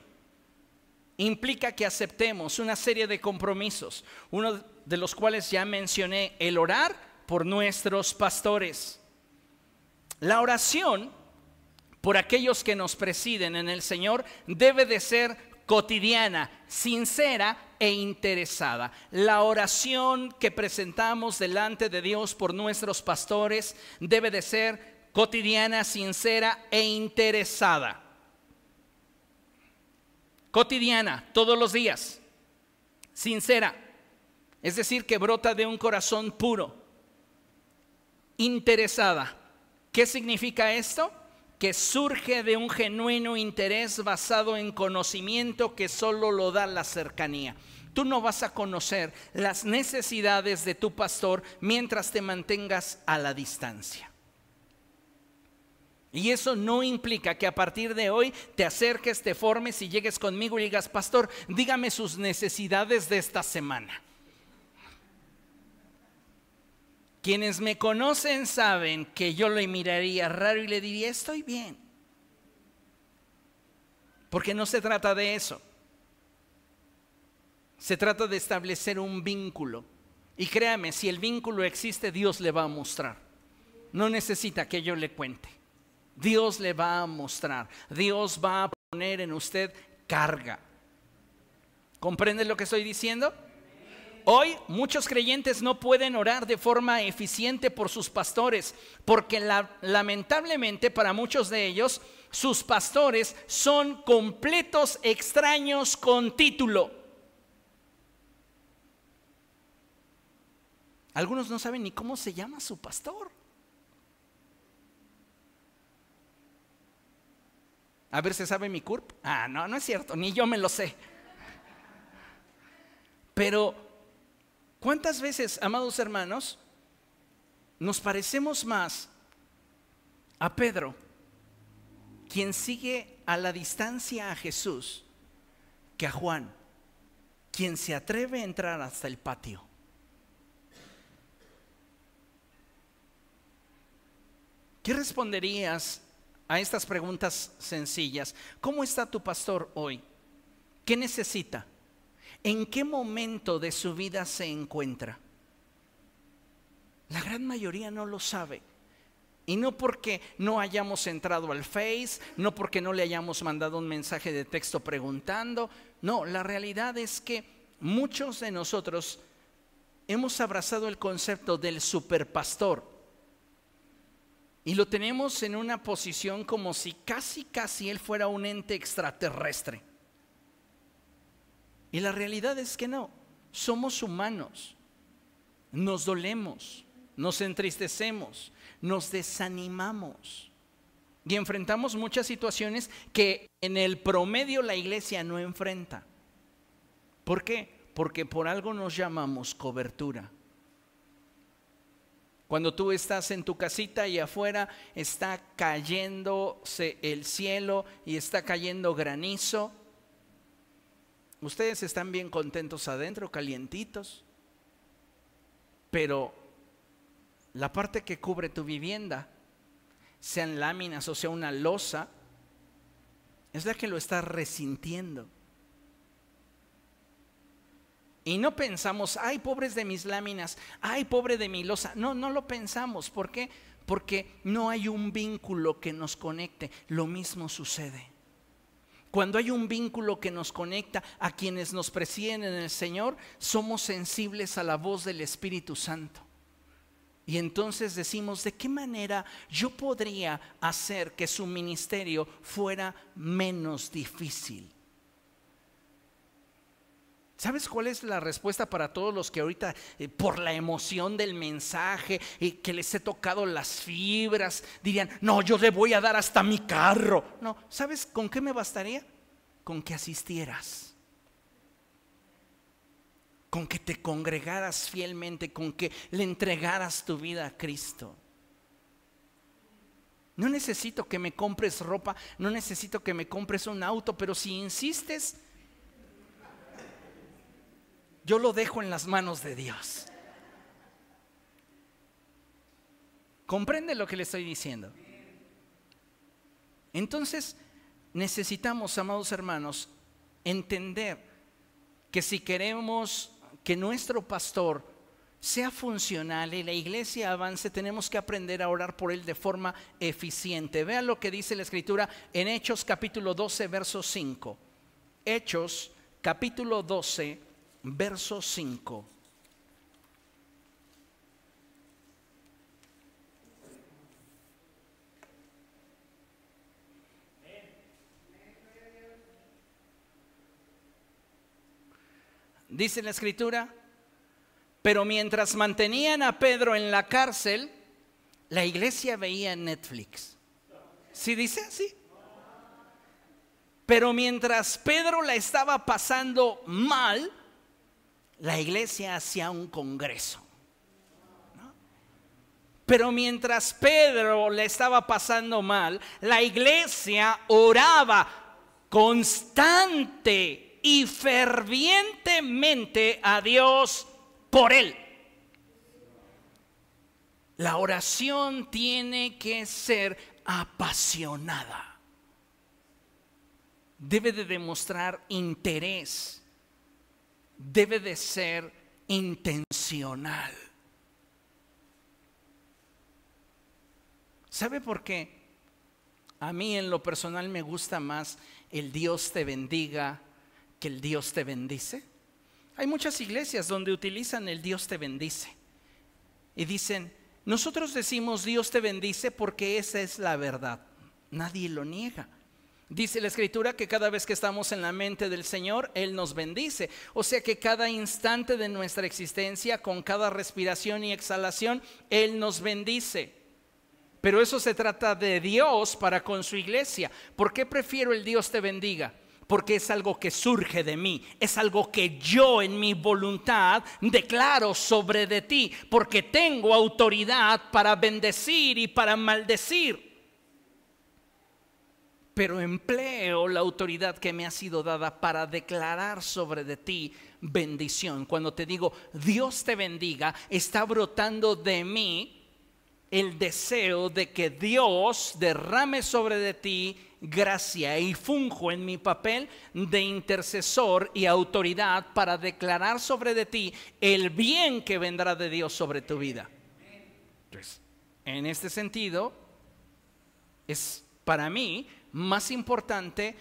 implica que aceptemos una serie de compromisos, uno de los cuales ya mencioné: el orar por nuestros pastores. La oración por aquellos que nos presiden en el Señor debe de ser cotidiana, sincera e interesada. La oración que presentamos delante de Dios por nuestros pastores debe de ser cotidiana, sincera e interesada. cotidiana, todos los días, sincera, es decir, que brota de un corazón puro, interesada. ¿Qué significa esto? Que surge de un genuino interés basado en conocimiento que solo lo da la cercanía. Tú no vas a conocer las necesidades de tu pastor mientras te mantengas a la distancia. Y eso no implica que a partir de hoy te acerques, te formes y llegues conmigo y digas: pastor, dígame sus necesidades de esta semana. Quienes me conocen saben que yo le miraría raro y le diría: estoy bien. Porque no se trata de eso. Se trata de establecer un vínculo. Y créame, si el vínculo existe, Dios le va a mostrar. No necesita que yo le cuente. Dios le va a mostrar. Dios va a poner en usted carga. ¿Comprende lo que estoy diciendo? Hoy muchos creyentes no pueden orar de forma eficiente por sus pastores, porque lamentablemente para muchos de ellos sus pastores son completos extraños con título. Algunos no saben ni cómo se llama su pastor. A ver, ¿se sabe mi CURP? No, no es cierto, ni yo me lo sé. Pero ¿cuántas veces, amados hermanos, nos parecemos más a Pedro, quien sigue a la distancia a Jesús, que a Juan, quien se atreve a entrar hasta el patio? ¿Qué responderías a estas preguntas sencillas? ¿Cómo está tu pastor hoy? ¿Qué necesita? ¿En qué momento de su vida se encuentra? La gran mayoría no lo sabe. Y no porque no hayamos entrado al Face, no porque no le hayamos mandado un mensaje de texto preguntando. No, la realidad es que muchos de nosotros hemos abrazado el concepto del superpastor. Y lo tenemos en una posición como si casi él fuera un ente extraterrestre. Y la realidad es que no, somos humanos, nos dolemos, nos entristecemos, nos desanimamos y enfrentamos muchas situaciones que en el promedio la iglesia no enfrenta. ¿Por qué? Porque por algo nos llamamos cobertura. Cuando tú estás en tu casita y afuera está cayéndose el cielo y está cayendo granizo, ustedes están bien contentos adentro, calientitos, pero la parte que cubre tu vivienda, sean láminas o sea una losa, es la que lo está resintiendo. Y no pensamos: ay, pobres de mis láminas, ay, pobre de mi losa. No, no lo pensamos. ¿Por qué? Porque no hay un vínculo que nos conecte. Lo mismo sucede cuando hay un vínculo que nos conecta a quienes nos presiden en el Señor. Somos sensibles a la voz del Espíritu Santo. Y entonces decimos: ¿de qué manera yo podría hacer que su ministerio fuera menos difícil? ¿Sabes cuál es la respuesta para todos los que ahorita por la emoción del mensaje que les he tocado las fibras dirían: no, yo le voy a dar hasta mi carro? No, ¿sabes con qué me bastaría? Con que asistieras, con que te congregaras fielmente, con que le entregaras tu vida a Cristo. No necesito que me compres ropa, no necesito que me compres un auto, pero si insistes, yo lo dejo en las manos de Dios. ¿Comprende lo que le estoy diciendo? Entonces necesitamos, amados hermanos, entender que si queremos que nuestro pastor sea funcional y la iglesia avance, tenemos que aprender a orar por él de forma eficiente. Vean lo que dice la Escritura en Hechos capítulo 12, verso 5. Hechos capítulo 12, verso 5. dice la Escritura. Pero mientras mantenían a Pedro en la cárcel, la iglesia veía Netflix. ¿Sí dice así? Pero mientras Pedro la estaba pasando mal, la iglesia hacía un congreso. Pero mientras Pedro le estaba pasando mal, la iglesia oraba constante y fervientemente a Dios por él. La oración tiene que ser apasionada. Debe de demostrar interés. Debe de ser intencional. ¿Sabe por qué? A mí en lo personal me gusta más el Dios te bendiga que el Dios te bendice. Hay muchas iglesias donde utilizan el Dios te bendice y dicen, nosotros decimos Dios te bendice porque esa es la verdad. Nadie lo niega. Dice la Escritura que cada vez que estamos en la mente del Señor, Él nos bendice. O sea que cada instante de nuestra existencia, con cada respiración y exhalación, Él nos bendice. Pero eso se trata de Dios para con su iglesia. ¿Por qué prefiero el Dios te bendiga? Porque es algo que surge de mí, es algo que yo en mi voluntad declaro sobre de ti, porque tengo autoridad para bendecir y para maldecir. Pero empleo la autoridad que me ha sido dada para declarar sobre de ti bendición. Cuando te digo Dios te bendiga, está brotando de mí el deseo de que Dios derrame sobre de ti gracia, y funjo en mi papel de intercesor y autoridad para declarar sobre de ti el bien que vendrá de Dios sobre tu vida. Entonces, en este sentido, es para mí más importante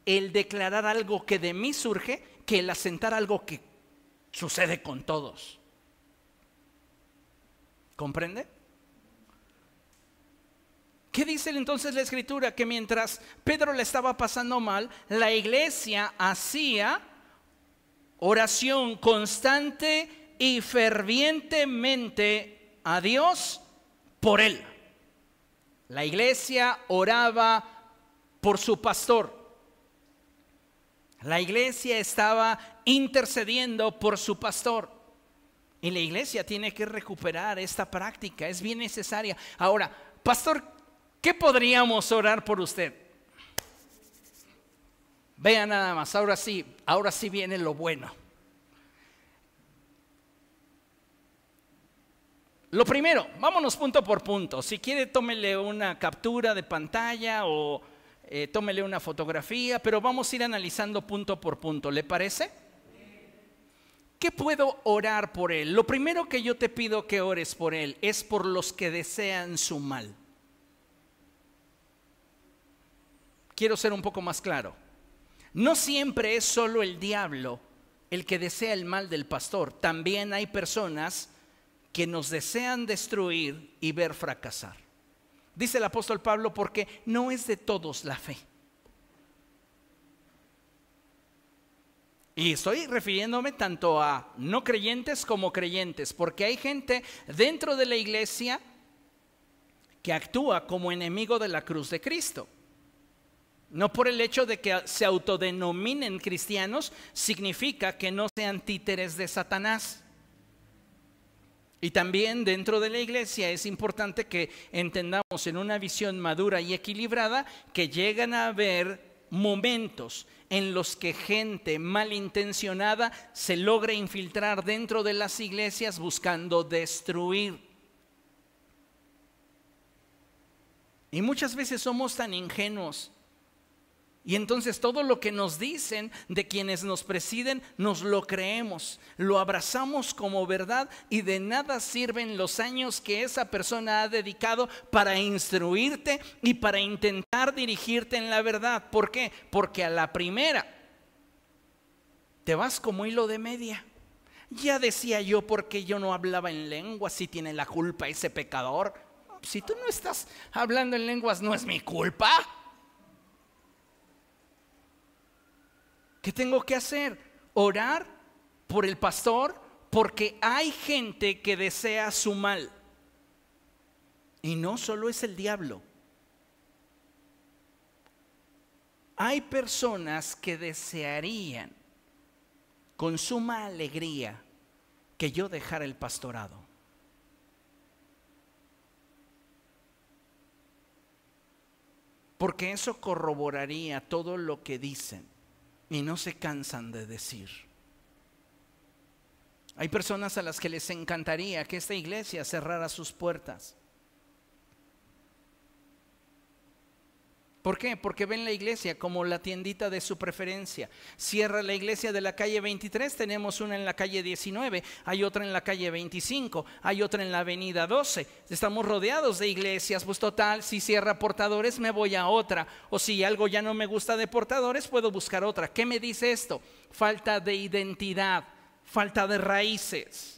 el declarar algo que de mí surge que el asentar algo que sucede con todos. ¿Comprende? ¿Qué dice entonces la Escritura? Que mientras Pedro le estaba pasando mal, la iglesia hacía oración constante y fervientemente a Dios por él. La iglesia oraba por su pastor. La iglesia estaba intercediendo por su pastor. Y la iglesia tiene que recuperar esta práctica, es bien necesaria. Ahora, pastor, ¿qué podríamos orar por usted? Vea nada más, ahora sí viene lo bueno. Lo primero, vámonos punto por punto. Si quiere, tómele una captura de pantalla o tómele una fotografía, pero vamos a ir analizando punto por punto. ¿Le parece? ¿Qué puedo orar por él? Lo primero que yo te pido que ores por él es por los que desean su mal. Quiero ser un poco más claro. No siempre es solo el diablo el que desea el mal del pastor. También hay personas que nos desean destruir y ver fracasar. Dice el apóstol Pablo, porque no es de todos la fe. Y estoy refiriéndome tanto a no creyentes como creyentes, porque hay gente dentro de la iglesia que actúa como enemigo de la cruz de Cristo. No por el hecho de que se autodenominen cristianos, significa que no sean títeres de Satanás. Y también dentro de la iglesia es importante que entendamos en una visión madura y equilibrada que llegan a haber momentos en los que gente malintencionada se logra infiltrar dentro de las iglesias buscando destruir. Y muchas veces somos tan ingenuos. Y entonces todo lo que nos dicen de quienes nos presiden, nos lo creemos, lo abrazamos como verdad y de nada sirven los años que esa persona ha dedicado para instruirte y para intentar dirigirte en la verdad. ¿Por qué? Porque a la primera te vas como hilo de media. Ya decía yo, porque yo no hablaba en lenguas, si tiene la culpa ese pecador. Si tú no estás hablando en lenguas, no es mi culpa. ¿Qué tengo que hacer? Orar por el pastor porque hay gente que desea su mal. Y no solo es el diablo. Hay personas que desearían con suma alegría que yo dejara el pastorado. Porque eso corroboraría todo lo que dicen y no se cansan de decir. Hay personas a las que les encantaría que esta iglesia cerrara sus puertas. ¿Por qué? Porque ven la iglesia como la tiendita de su preferencia. Cierra la iglesia de la calle 23, tenemos una en la calle 19, hay otra en la calle 25, hay otra en la avenida 12. Estamos rodeados de iglesias, pues total, si cierra Portadores me voy a otra. O si algo ya no me gusta de Portadores, puedo buscar otra. ¿Qué me dice esto? Falta de identidad, falta de raíces.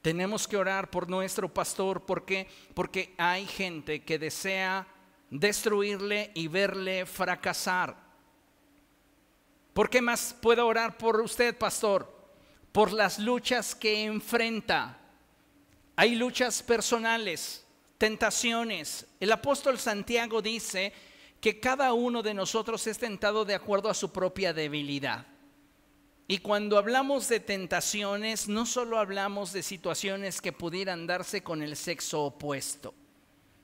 Tenemos que orar por nuestro pastor. ¿Por qué? Porque hay gente que desea destruirle y verle fracasar. ¿Por qué más puedo orar por usted, pastor? Por las luchas que enfrenta. Hay luchas personales, tentaciones. El apóstol Santiago dice que cada uno de nosotros es tentado de acuerdo a su propia debilidad. Y cuando hablamos de tentaciones, no solo hablamos de situaciones que pudieran darse con el sexo opuesto,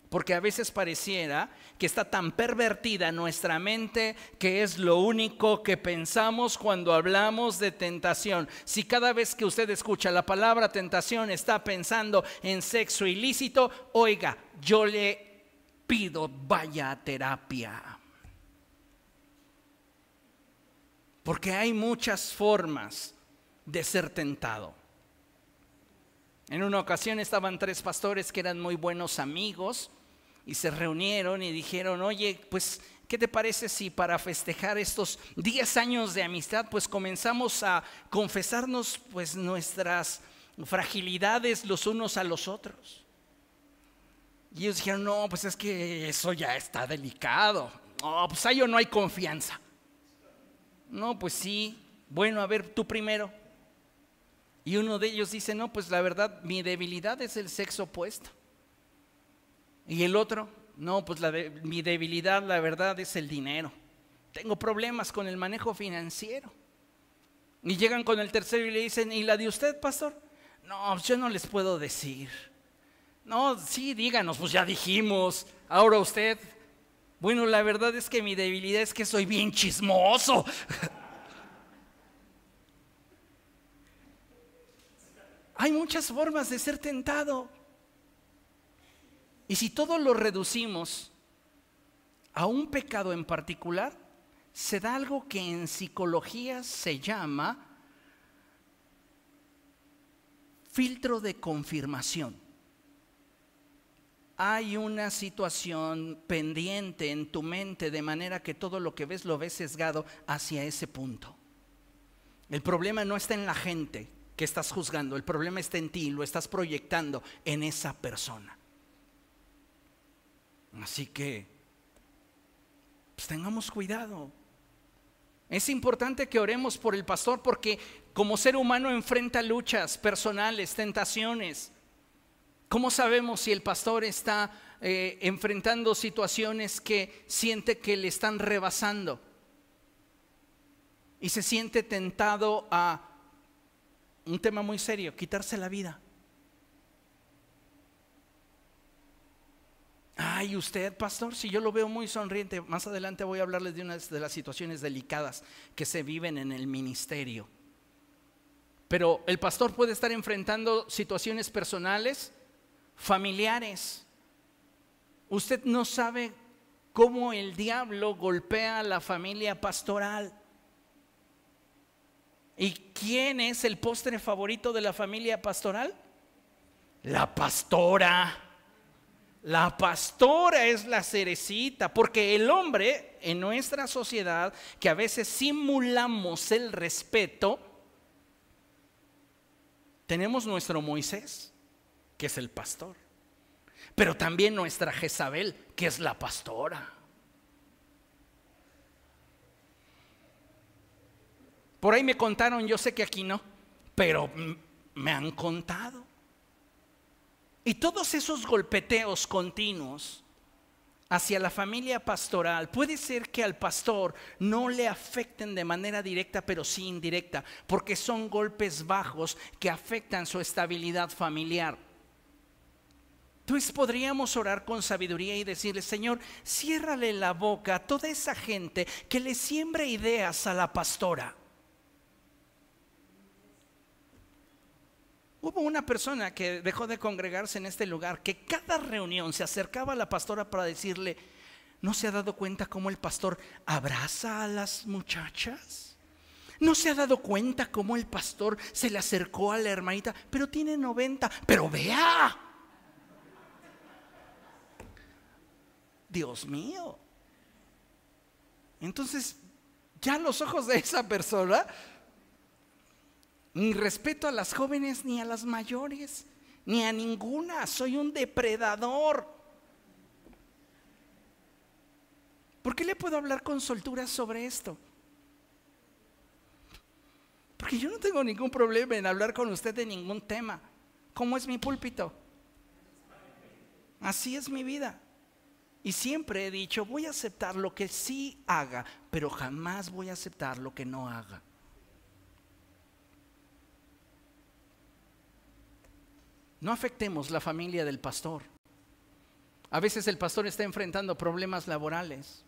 porque a veces pareciera que está tan pervertida nuestra mente que es lo único que pensamos cuando hablamos de tentación. Si cada vez que usted escucha la palabra tentación está pensando en sexo ilícito, oiga, yo le pido vaya a terapia. Porque hay muchas formas de ser tentado. En una ocasión estaban 3 pastores que eran muy buenos amigos y se reunieron y dijeron, oye, pues, ¿qué te parece si para festejar estos 10 años de amistad, pues comenzamos a confesarnos pues nuestras fragilidades los unos a los otros? Y ellos dijeron, no, pues es que eso ya está delicado. No, pues ahí no hay confianza. No, pues sí, bueno, a ver, tú primero. Y uno de ellos dice, no, pues la verdad, mi debilidad es el sexo opuesto. Y el otro, no, pues mi debilidad, la verdad, es el dinero. Tengo problemas con el manejo financiero. Y llegan con el tercero y le dicen, ¿y la de usted, pastor? No, yo no les puedo decir. No, sí, díganos, pues ya dijimos, ahora usted. Bueno, la verdad es que mi debilidad es que soy bien chismoso. Hay muchas formas de ser tentado. Y si todo lo reducimos a un pecado en particular, se da algo que en psicología se llama filtro de confirmación. Hay una situación pendiente en tu mente de manera que todo lo que ves lo ves sesgado hacia ese punto. El problema no está en la gente que estás juzgando, el problema está en ti, lo estás proyectando en esa persona. Así que pues tengamos cuidado. Es importante que oremos por el pastor porque como ser humano enfrenta luchas personales, tentaciones. ¿Cómo sabemos si el pastor está enfrentando situaciones que siente que le están rebasando? Y se siente tentado a un tema muy serio, quitarse la vida. Ay, usted, pastor, si yo lo veo muy sonriente. Más adelante voy a hablarles de una de las situaciones delicadas que se viven en el ministerio. Pero el pastor puede estar enfrentando situaciones personales, familiares. Usted no sabe cómo el diablo golpea a la familia pastoral. ¿Y quién es el postre favorito de la familia pastoral? La pastora. La pastora es la cerecita, porque el hombre en nuestra sociedad, que a veces simulamos el respeto, tenemos nuestro Moisés, que es el pastor, pero también nuestra Jezabel, que es la pastora. Por ahí me contaron, yo sé que aquí no, pero me han contado. Y todos esos golpeteos continuos hacia la familia pastoral, puede ser que al pastor no le afecten de manera directa, pero sí indirecta, porque son golpes bajos que afectan su estabilidad familiar. Entonces podríamos orar con sabiduría y decirle: Señor, ciérrale la boca a toda esa gente que le siembra ideas a la pastora. Hubo una persona que dejó de congregarse en este lugar, que cada reunión se acercaba a la pastora para decirle: ¿no se ha dado cuenta cómo el pastor abraza a las muchachas? ¿No se ha dado cuenta cómo el pastor se le acercó a la hermanita? Pero tiene 90, pero vea. Dios mío. Entonces, ya a los ojos de esa persona, ni respeto a las jóvenes, ni a las mayores, ni a ninguna. Soy un depredador. ¿Por qué le puedo hablar con soltura sobre esto? Porque yo no tengo ningún problema en hablar con usted de ningún tema. ¿Cómo es mi púlpito? Así es mi vida. Y siempre he dicho: voy a aceptar lo que sí haga, pero jamás voy a aceptar lo que no haga. No afectemos la familia del pastor. A veces el pastor está enfrentando problemas laborales.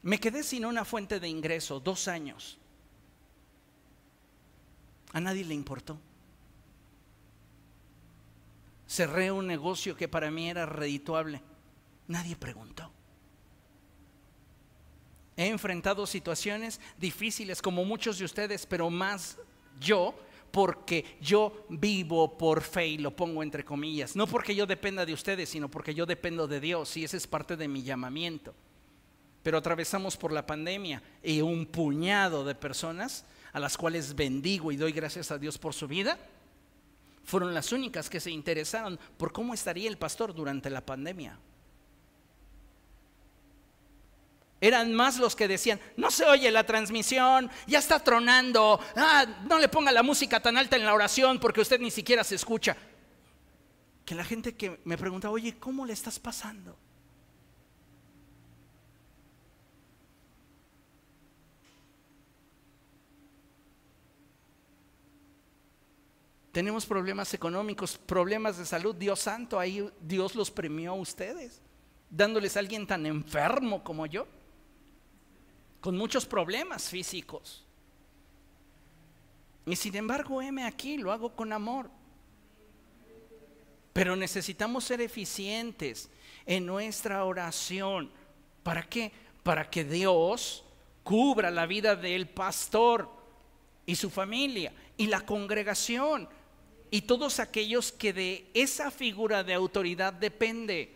Me quedé sin una fuente de ingreso 2 años. A nadie le importó. Cerré un negocio que para mí era redituable. Nadie preguntó. He enfrentado situaciones difíciles como muchos de ustedes, pero más yo, porque yo vivo por fe, y lo pongo entre comillas. No porque yo dependa de ustedes, sino porque yo dependo de Dios, y ese es parte de mi llamamiento. Pero atravesamos por la pandemia y un puñado de personas a las cuales bendigo y doy gracias a Dios por su vida, fueron las únicas que se interesaron por cómo estaría el pastor durante la pandemia. Eran más los que decían: no se oye la transmisión, ya está tronando, no le ponga la música tan alta en la oración porque usted ni siquiera se escucha. Que la gente que me pregunta: oye, ¿cómo le estás pasando? Tenemos problemas económicos, problemas de salud. Dios santo, ahí Dios los premió a ustedes, dándoles a alguien tan enfermo como yo, con muchos problemas físicos. Y sin embargo, heme aquí, lo hago con amor. Pero necesitamos ser eficientes en nuestra oración. ¿Para qué? Para que Dios cubra la vida del pastor y su familia y la congregación y todos aquellos que de esa figura de autoridad depende.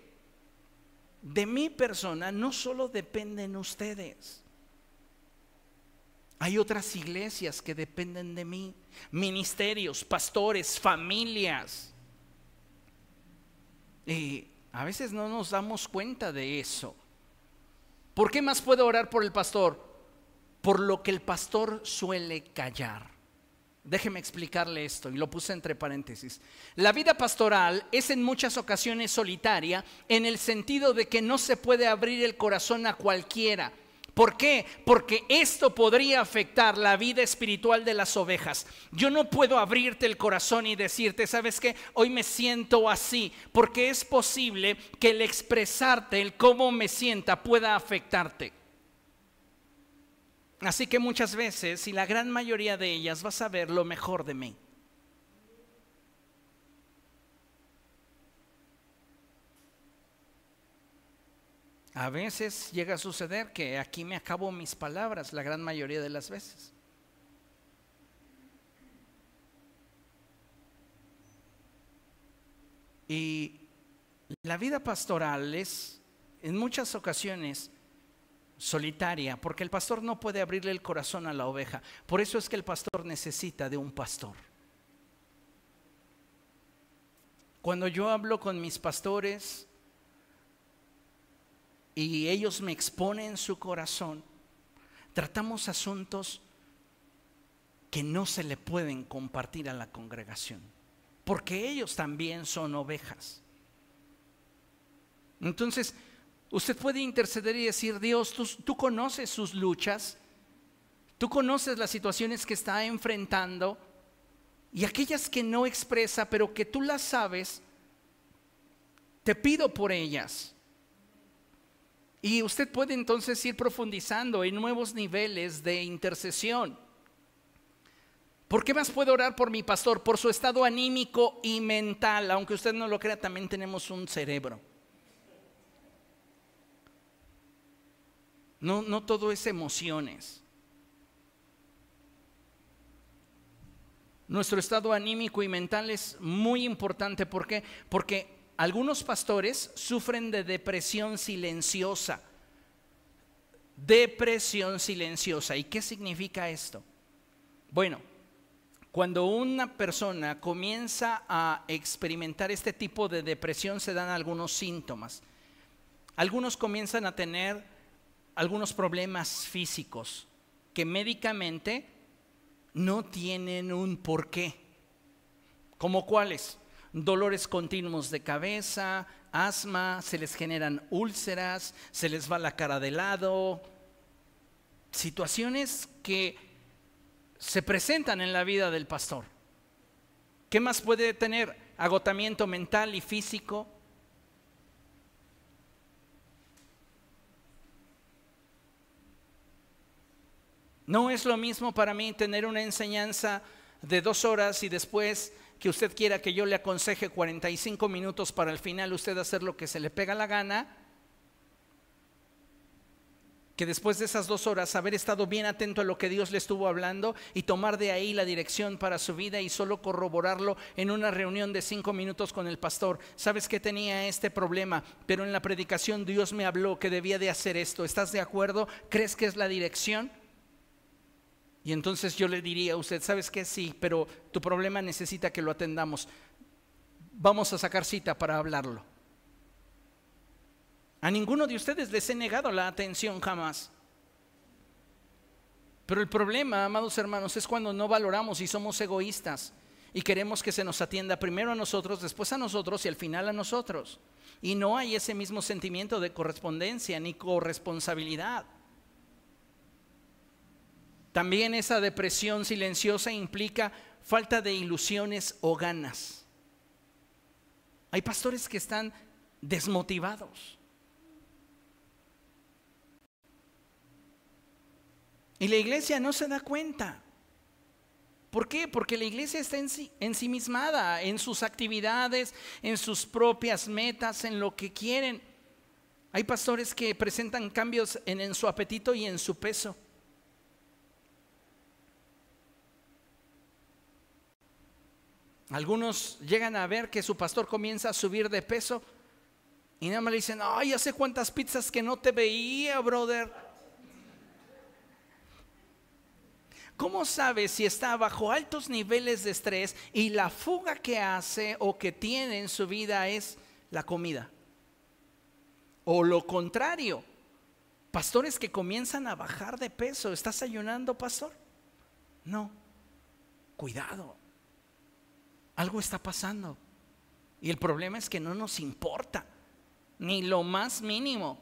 De mi persona no solo dependen ustedes. Hay otras iglesias que dependen de mí, ministerios, pastores, familias. Y a veces no nos damos cuenta de eso. ¿Por qué más puedo orar por el pastor? Por lo que el pastor suele callar. Déjeme explicarle esto, y lo puse entre paréntesis. La vida pastoral es en muchas ocasiones solitaria, en el sentido de que no se puede abrir el corazón a cualquiera. ¿Por qué? Porque esto podría afectar la vida espiritual de las ovejas. Yo no puedo abrirte el corazón y decirte: ¿sabes qué? Hoy me siento así, porque es posible que el expresarte, el cómo me sienta, pueda afectarte. Así que muchas veces, y la gran mayoría de ellas, vas a ver lo mejor de mí. A veces llega a suceder que aquí me acabo mis palabras, la gran mayoría de las veces. Y la vida pastoral es en muchas ocasiones solitaria, porque el pastor no puede abrirle el corazón a la oveja. Por eso es que el pastor necesita de un pastor. Cuando yo hablo con mis pastores y ellos me exponen su corazón, tratamos asuntos que no se le pueden compartir a la congregación, porque ellos también son ovejas. Entonces, usted puede interceder y decir: Dios, tú conoces sus luchas, tú conoces las situaciones que está enfrentando, y aquellas que no expresa, pero que tú las sabes, te pido por ellas. Y usted puede entonces ir profundizando en nuevos niveles de intercesión. ¿Por qué más puedo orar por mi pastor? Por su estado anímico y mental. Aunque usted no lo crea, también tenemos un cerebro. No todo es emociones. Nuestro estado anímico y mental es muy importante. ¿Por qué? Porque algunos pastores sufren de depresión silenciosa. Depresión silenciosa. ¿Y qué significa esto? Bueno, cuando una persona comienza a experimentar este tipo de depresión, se dan algunos síntomas. Algunos comienzan a tener algunos problemas físicos que médicamente no tienen un porqué. ¿Cómo cuáles? Dolores continuos de cabeza, asma, se les generan úlceras, se les va la cara de lado. Situaciones que se presentan en la vida del pastor. ¿Qué más puede tener? Agotamiento mental y físico. No es lo mismo para mí tener una enseñanza de 2 horas y después que usted quiera que yo le aconseje 45 minutos para al final usted hacer lo que se le pega la gana, que después de esas 2 horas haber estado bien atento a lo que Dios le estuvo hablando y tomar de ahí la dirección para su vida y solo corroborarlo en una reunión de 5 minutos con el pastor. Sabes que tenía este problema, pero en la predicación Dios me habló que debía de hacer esto. ¿Estás de acuerdo? ¿Crees que es la dirección? Y entonces yo le diría a usted: ¿sabes qué? Sí, pero tu problema necesita que lo atendamos. Vamos a sacar cita para hablarlo. A ninguno de ustedes les he negado la atención jamás. Pero el problema, amados hermanos, es cuando no valoramos y somos egoístas y queremos que se nos atienda primero a nosotros, después a nosotros y al final a nosotros. Y no hay ese mismo sentimiento de correspondencia ni corresponsabilidad. También esa depresión silenciosa implica falta de ilusiones o ganas. Hay pastores que están desmotivados. Y la iglesia no se da cuenta. ¿Por qué? Porque la iglesia está ensimismada en sus actividades, en sus propias metas, en lo que quieren. Hay pastores que presentan cambios en su apetito y en su peso. Algunos llegan a ver que su pastor comienza a subir de peso y nada más le dicen: ay, hace cuántas pizzas que no te veía, brother. ¿Cómo sabe si está bajo altos niveles de estrés y la fuga que hace o que tiene en su vida es la comida? O lo contrario, pastores que comienzan a bajar de peso. ¿Estás ayunando, pastor? No. Cuidado. Algo está pasando. Y el problema es que no nos importa, ni lo más mínimo.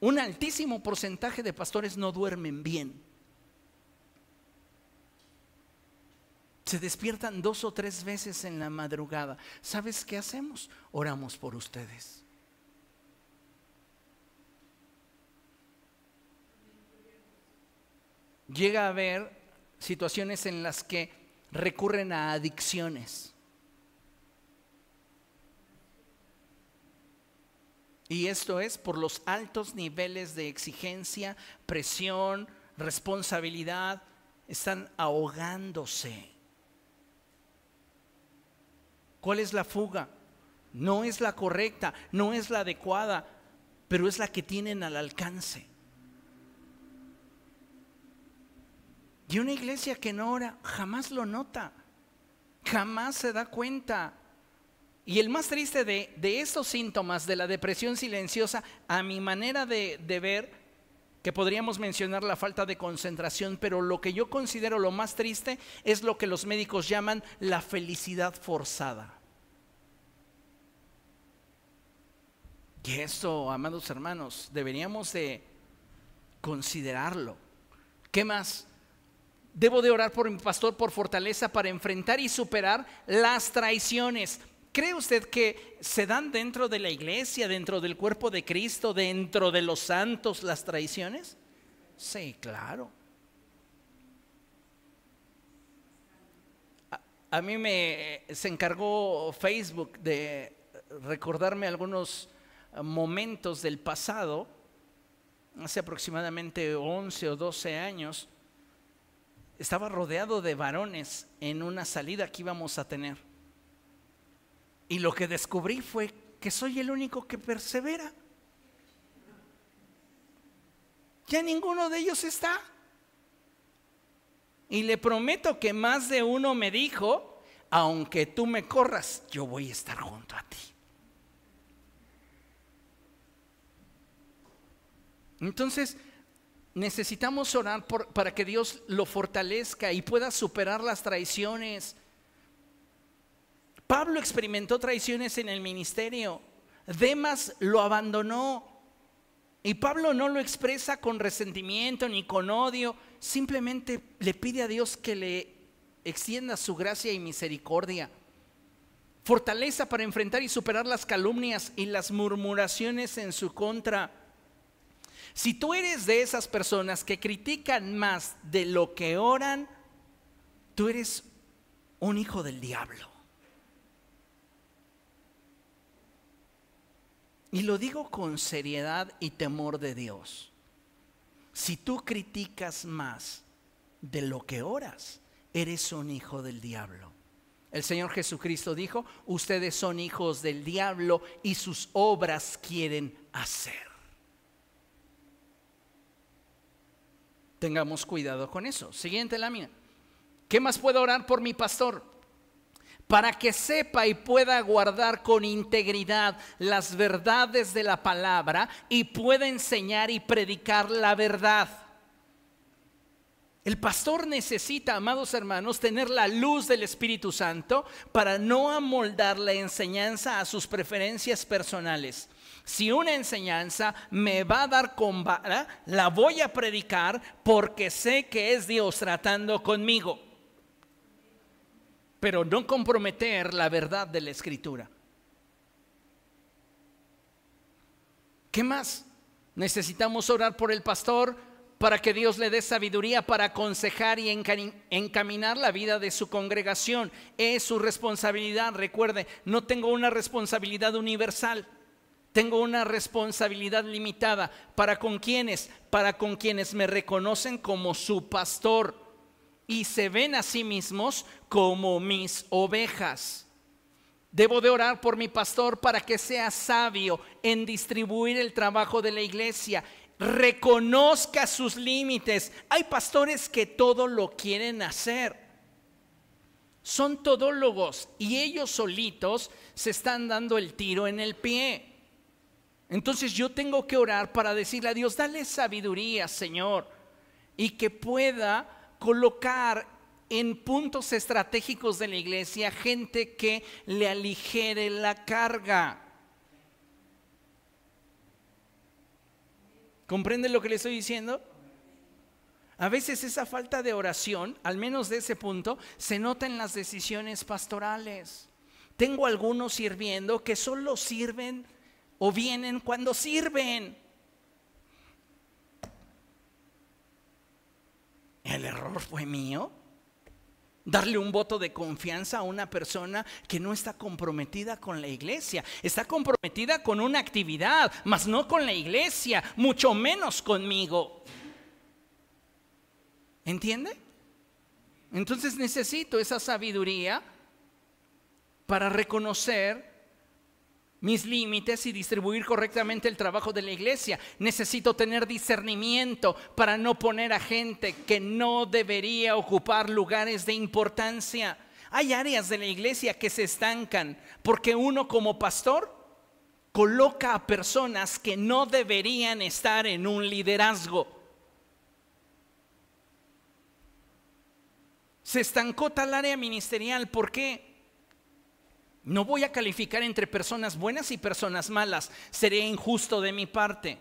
Un altísimo porcentaje de pastores no duermen bien. Se despiertan 2 o 3 veces en la madrugada. ¿Sabes qué hacemos? Oramos por ustedes. Llega a haber situaciones en las que recurren a adicciones. Y esto es por los altos niveles de exigencia, presión, responsabilidad. Están ahogándose. ¿Cuál es la fuga? No es la correcta, no es la adecuada, pero es la que tienen al alcance. Y una iglesia que no ora jamás lo nota, jamás se da cuenta. Y el más triste de estos síntomas de la depresión silenciosa, a mi manera de ver, que podríamos mencionar la falta de concentración, pero lo que yo considero lo más triste es lo que los médicos llaman la felicidad forzada. Y esto, amados hermanos, deberíamos de considerarlo. ¿Qué más? Debo de orar por mi pastor por fortaleza para enfrentar y superar las traiciones. ¿Cree usted que se dan dentro de la iglesia, dentro del cuerpo de Cristo, dentro de los santos las traiciones? Sí, claro. A mí se encargó Facebook de recordarme algunos momentos del pasado, hace aproximadamente 11 o 12 años. Estaba rodeado de varones en una salida que íbamos a tener. Y lo que descubrí fue que soy el único que persevera. Ya ninguno de ellos está. Y le prometo que más de uno me dijo: aunque tú me corras, yo voy a estar junto a ti. Entonces, necesitamos orar para que Dios lo fortalezca y pueda superar las traiciones. Pablo experimentó traiciones en el ministerio. Demas lo abandonó. Y Pablo no lo expresa con resentimiento ni con odio. Simplemente le pide a Dios que le extienda su gracia y misericordia. Fortaleza para enfrentar y superar las calumnias y las murmuraciones en su contra. Si tú eres de esas personas que critican más de lo que oran, tú eres un hijo del diablo. Y lo digo con seriedad y temor de Dios. Si tú criticas más de lo que oras, eres un hijo del diablo. El Señor Jesucristo dijo: ustedes son hijos del diablo y sus obras quieren hacer. Tengamos cuidado con eso. Siguiente lámina. ¿Qué más puedo orar por mi pastor? Para que sepa y pueda guardar con integridad las verdades de la palabra y pueda enseñar y predicar la verdad. El pastor necesita, amados hermanos, tener la luz del Espíritu Santo para no amoldar la enseñanza a sus preferencias personales. Si una enseñanza me va a dar con vara, la voy a predicar porque sé que es Dios tratando conmigo. Pero no comprometer la verdad de la Escritura. ¿Qué más? Necesitamos orar por el pastor para que Dios le dé sabiduría para aconsejar y encaminar la vida de su congregación. Es su responsabilidad. Recuerde, no tengo una responsabilidad universal. Tengo una responsabilidad limitada. ¿Para con quiénes? Para con quienes me reconocen como su pastor y se ven a sí mismos como mis ovejas. Debo de orar por mi pastor para que sea sabio en distribuir el trabajo de la iglesia. Reconozca sus límites. Hay pastores que todo lo quieren hacer. Son todólogos y ellos solitos se están dando el tiro en el pie. Entonces yo tengo que orar para decirle a Dios: dale sabiduría, Señor, y que pueda colocar en puntos estratégicos de la iglesia gente que le aligere la carga. ¿Comprende lo que le estoy diciendo? A veces esa falta de oración, al menos de ese punto, se nota en las decisiones pastorales. Tengo algunos sirviendo que solo sirven o vienen cuando sirven. ¿El error fue mío? Darle un voto de confianza a una persona que no está comprometida con la iglesia. Está comprometida con una actividad, mas no con la iglesia, mucho menos conmigo. ¿Entiende? Entonces necesito esa sabiduría para reconocer mis límites y distribuir correctamente el trabajo de la iglesia. Necesito tener discernimiento para no poner a gente que no debería ocupar lugares de importancia. Hay áreas de la iglesia que se estancan porque uno como pastor coloca a personas que no deberían estar en un liderazgo. Se estancó tal área ministerial. ¿Por qué? No voy a calificar entre personas buenas y personas malas. Sería injusto de mi parte.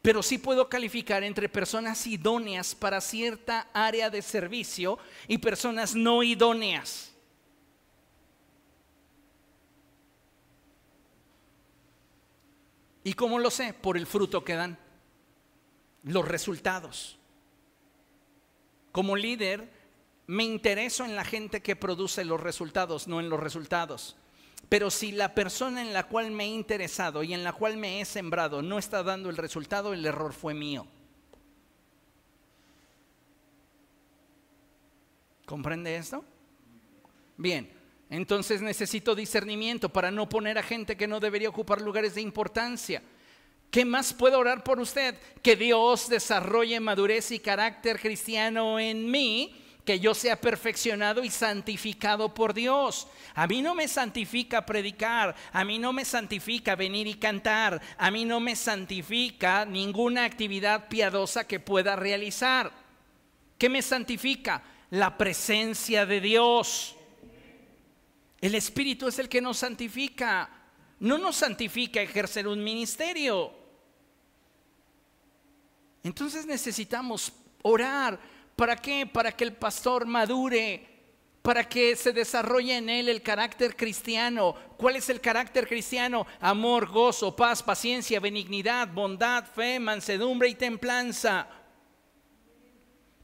Pero sí puedo calificar entre personas idóneas para cierta área de servicio y personas no idóneas. ¿Y cómo lo sé? Por el fruto que dan, los resultados. Como líder, me intereso en la gente que produce los resultados, no en los resultados. Pero si la persona en la cual me he interesado y en la cual me he sembrado no está dando el resultado, el error fue mío. ¿Comprende esto? Bien, entonces necesito discernimiento para no poner a gente que no debería ocupar lugares de importancia. ¿Qué más puedo orar por usted? Que Dios desarrolle madurez y carácter cristiano en mí, que yo sea perfeccionado y santificado por Dios. A mí no me santifica predicar, a mí no me santifica venir y cantar, a mí no me santifica ninguna actividad piadosa que pueda realizar. ¿Qué me santifica? La presencia de Dios. El Espíritu es el que nos santifica. No nos santifica ejercer un ministerio. Entonces necesitamos orar. ¿Para qué? Para que el pastor madure, para que se desarrolle en él el carácter cristiano. ¿Cuál es el carácter cristiano? Amor, gozo, paz, paciencia, benignidad, bondad, fe, mansedumbre y templanza.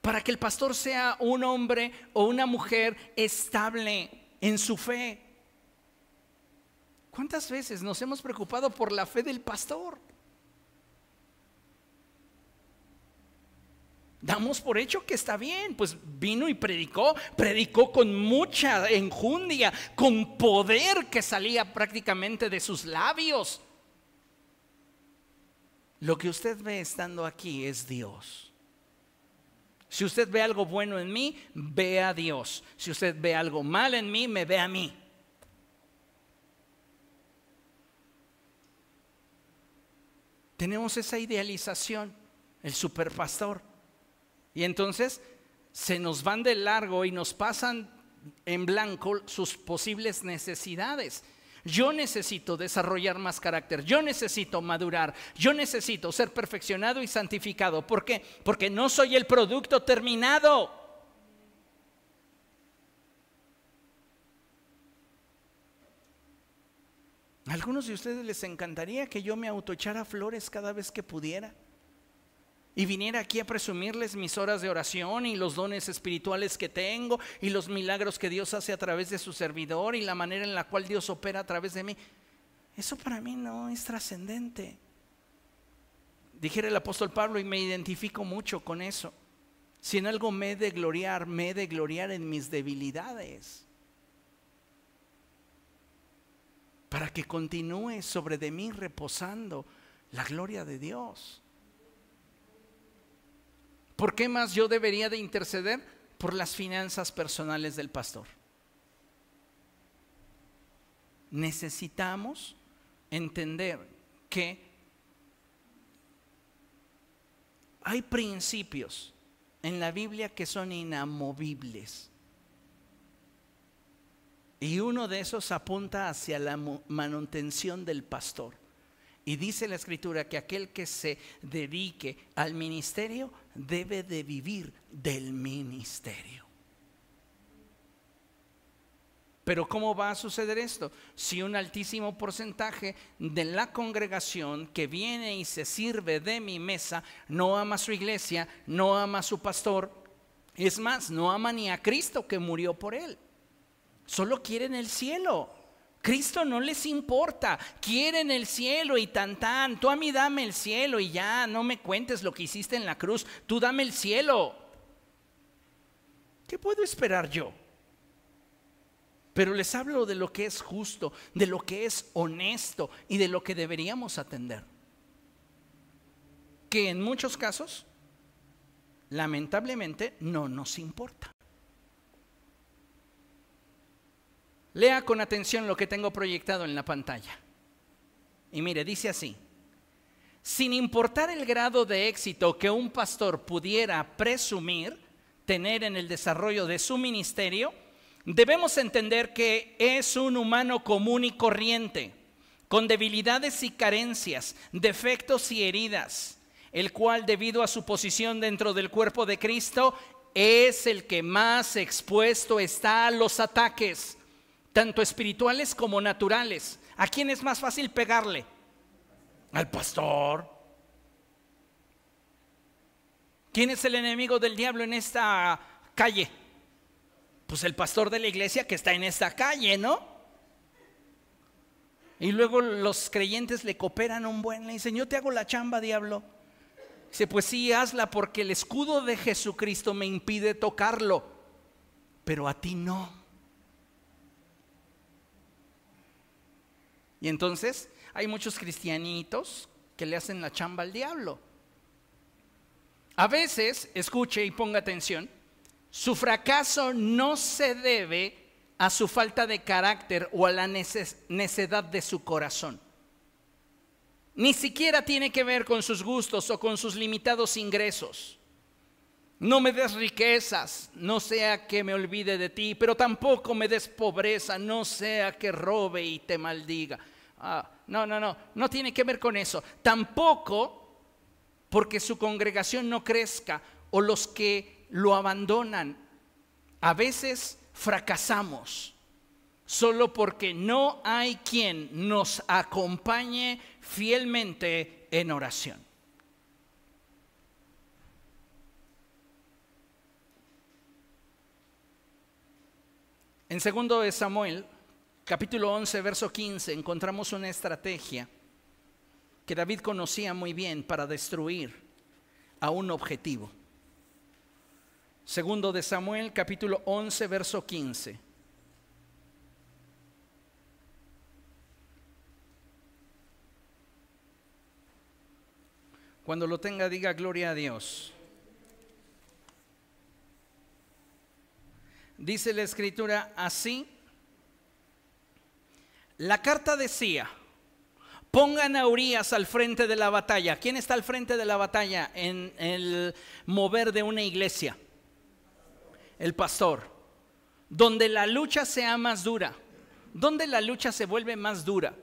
Para que el pastor sea un hombre o una mujer estable en su fe. ¿Cuántas veces nos hemos preocupado por la fe del pastor? Damos por hecho que está bien, pues vino y predicó con mucha enjundia, con poder que salía prácticamente de sus labios. Lo que usted ve estando aquí es Dios. Si usted ve algo bueno en mí, ve a Dios. Si usted ve algo mal en mí, me ve a mí. Tenemos esa idealización, el superpastor. Y entonces se nos van de largo y nos pasan en blanco sus posibles necesidades. Yo necesito desarrollar más carácter, yo necesito madurar, yo necesito ser perfeccionado y santificado. ¿Por qué? Porque no soy el producto terminado. A algunos de ustedes les encantaría que yo me autoechara flores cada vez que pudiera y viniera aquí a presumirles mis horas de oración y los dones espirituales que tengo y los milagros que Dios hace a través de su servidor y la manera en la cual Dios opera a través de mí. Eso para mí no es trascendente. Dijera el apóstol Pablo, y me identifico mucho con eso: si en algo me he de gloriar en mis debilidades, para que continúe sobre de mí reposando la gloria de Dios. ¿Por qué más yo debería de interceder? Por las finanzas personales del pastor. Necesitamos entender que hay principios en la Biblia que son inamovibles. Y uno de esos apunta hacia la manutención del pastor. Y dice la Escritura que aquel que se dedique al ministerio debe de vivir del ministerio. Pero ¿cómo va a suceder esto? Si un altísimo porcentaje de la congregación que viene y se sirve de mi mesa no ama a su iglesia, no ama a su pastor, es más, no ama ni a Cristo que murió por él. Solo quieren el cielo. Cristo no les importa, quieren el cielo y tan tan. Tú a mí dame el cielo y ya, no me cuentes lo que hiciste en la cruz, tú dame el cielo. ¿Qué puedo esperar yo? Pero les hablo de lo que es justo, de lo que es honesto y de lo que deberíamos atender. Que en muchos casos, lamentablemente, no nos importa. Lea con atención lo que tengo proyectado en la pantalla. Y mire, dice así: sin importar el grado de éxito que un pastor pudiera presumir, tener en el desarrollo de su ministerio, debemos entender que es un humano común y corriente, con debilidades y carencias, defectos y heridas, el cual, debido a su posición dentro del cuerpo de Cristo, es el que más expuesto está a los ataques, tanto espirituales como naturales. ¿A quién es más fácil pegarle? Al pastor. ¿Quién es el enemigo del diablo en esta calle? Pues el pastor de la iglesia que está en esta calle, ¿no? Y luego los creyentes le cooperan un buen, le dicen: yo te hago la chamba, diablo. Dice: pues sí, hazla, porque el escudo de Jesucristo me impide tocarlo, pero a ti no. Y entonces hay muchos cristianitos que le hacen la chamba al diablo. A veces, escuche y ponga atención, su fracaso no se debe a su falta de carácter o a la necedad de su corazón. Ni siquiera tiene que ver con sus gustos o con sus limitados ingresos. No me des riquezas, no sea que me olvide de ti, pero tampoco me des pobreza, no sea que robe y te maldiga. No tiene que ver con eso. Tampoco porque su congregación no crezca o los que lo abandonan. A veces fracasamos solo porque no hay quien nos acompañe fielmente en oración. En 2 de Samuel, capítulo 11, verso 15, encontramos una estrategia que David conocía muy bien para destruir a un objetivo. 2 de Samuel, capítulo 11, verso 15. Cuando lo tenga, diga gloria a Dios. Dice la escritura así: la carta decía: pongan a Urías al frente de la batalla. ¿Quién está al frente de la batalla en el mover de una iglesia? El pastor. Donde la lucha sea más dura. Donde la lucha se vuelve más dura.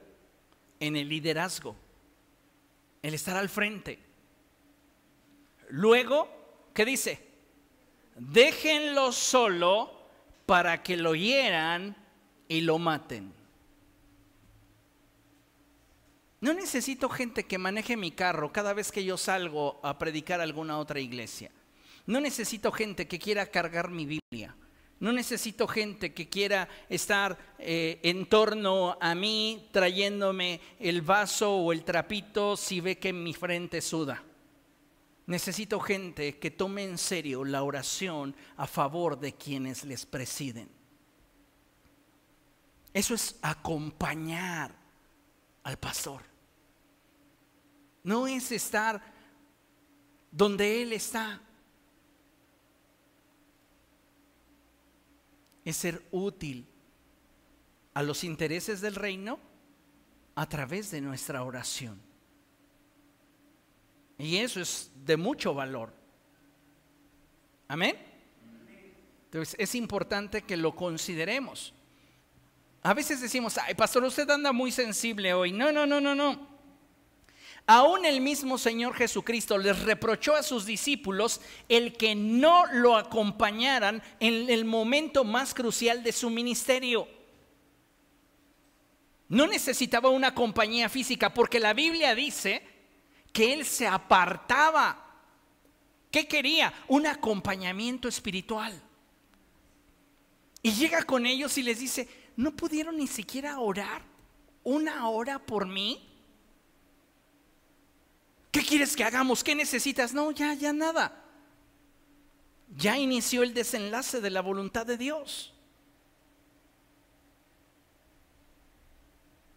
En el liderazgo. El estar al frente. Luego, ¿qué dice? Déjenlo solo para que lo hieran y lo maten. No necesito gente que maneje mi carro cada vez que yo salgo a predicar a alguna otra iglesia. No necesito gente que quiera cargar mi Biblia. No necesito gente que quiera estar en torno a mí trayéndome el vaso o el trapito si ve que mi frente suda. Necesito gente que tome en serio la oración a favor de quienes les presiden. Eso es acompañar al pastor. No es estar donde él está. Es ser útil a los intereses del reino a través de nuestra oración. Y eso es de mucho valor. Amén. Entonces es importante que lo consideremos. A veces decimos: ay, pastor, usted anda muy sensible hoy. No. Aún el mismo Señor Jesucristo les reprochó a sus discípulos el que no lo acompañaran en el momento más crucial de su ministerio. No necesitaba una compañía física, porque la Biblia dice que él se apartaba. ¿Qué quería? Un acompañamiento espiritual. Y llega con ellos y les dice: ¿no pudieron ni siquiera orar 1 hora por mí? ¿Qué quieres que hagamos? ¿Qué necesitas? No, ya nada. Ya inició el desenlace de la voluntad de Dios.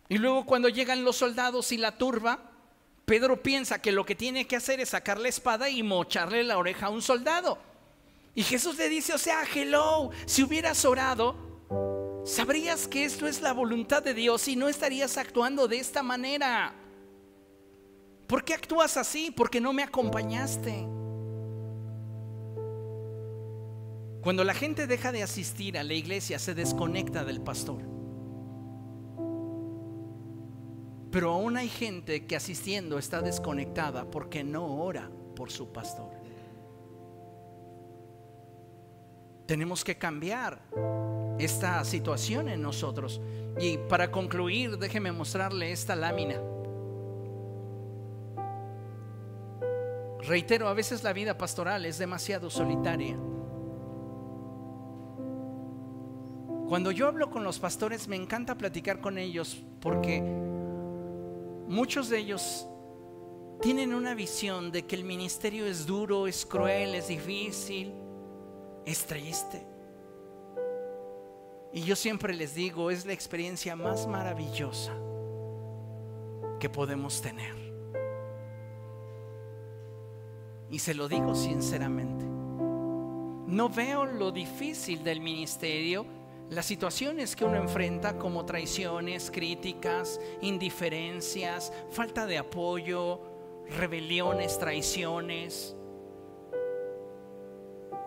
Y luego, cuando llegan los soldados y la turba, Pedro piensa que lo que tiene que hacer es sacar la espada y mocharle la oreja a un soldado. Y Jesús le dice: o sea, hello, si hubieras orado, sabrías que esto es la voluntad de Dios y no estarías actuando de esta manera. ¿Por qué actúas así? Porque no me acompañaste. Cuando la gente deja de asistir a la iglesia, se desconecta del pastor. Pero aún hay gente que asistiendo está desconectada porque no ora por su pastor. Tenemos que cambiar esta situación en nosotros. Y para concluir, déjeme mostrarle esta lámina. Reitero, a veces la vida pastoral es demasiado solitaria. Cuando yo hablo con los pastores, me encanta platicar con ellos porque muchos de ellos tienen una visión de que el ministerio es duro, es cruel, es difícil, es triste. Y yo siempre les digo, es la experiencia más maravillosa que podemos tener. Y se lo digo sinceramente. No veo lo difícil del ministerio, las situaciones que uno enfrenta como traiciones, críticas, indiferencias, falta de apoyo, rebeliones, traiciones.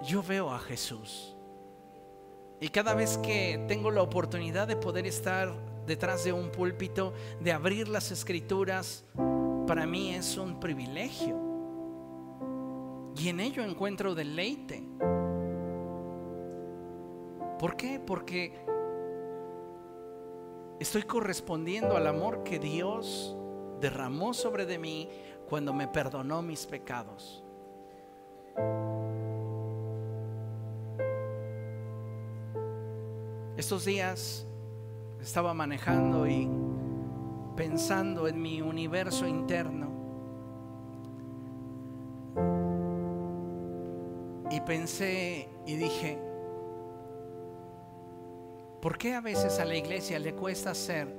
Yo veo a Jesús. Y cada vez que tengo la oportunidad de poder estar detrás de un púlpito, de abrir las escrituras, para mí es un privilegio. Y en ello encuentro deleite. ¿Por qué? Porque estoy correspondiendo al amor que Dios derramó sobre de mí cuando me perdonó mis pecados. Estos días estaba manejando y pensando en mi universo interno. Y pensé y dije, ¿por qué a veces a la iglesia le cuesta ser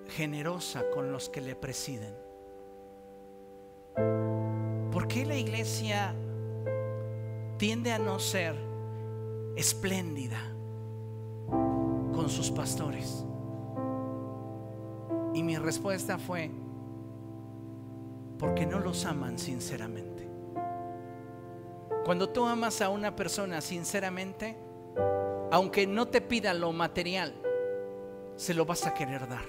generosa con los que le presiden? ¿Por qué la iglesia tiende a no ser espléndida con sus pastores? Y mi respuesta fue, porque no los aman sinceramente. Cuando tú amas a una persona sinceramente, aunque no te pida lo material, se lo vas a querer dar.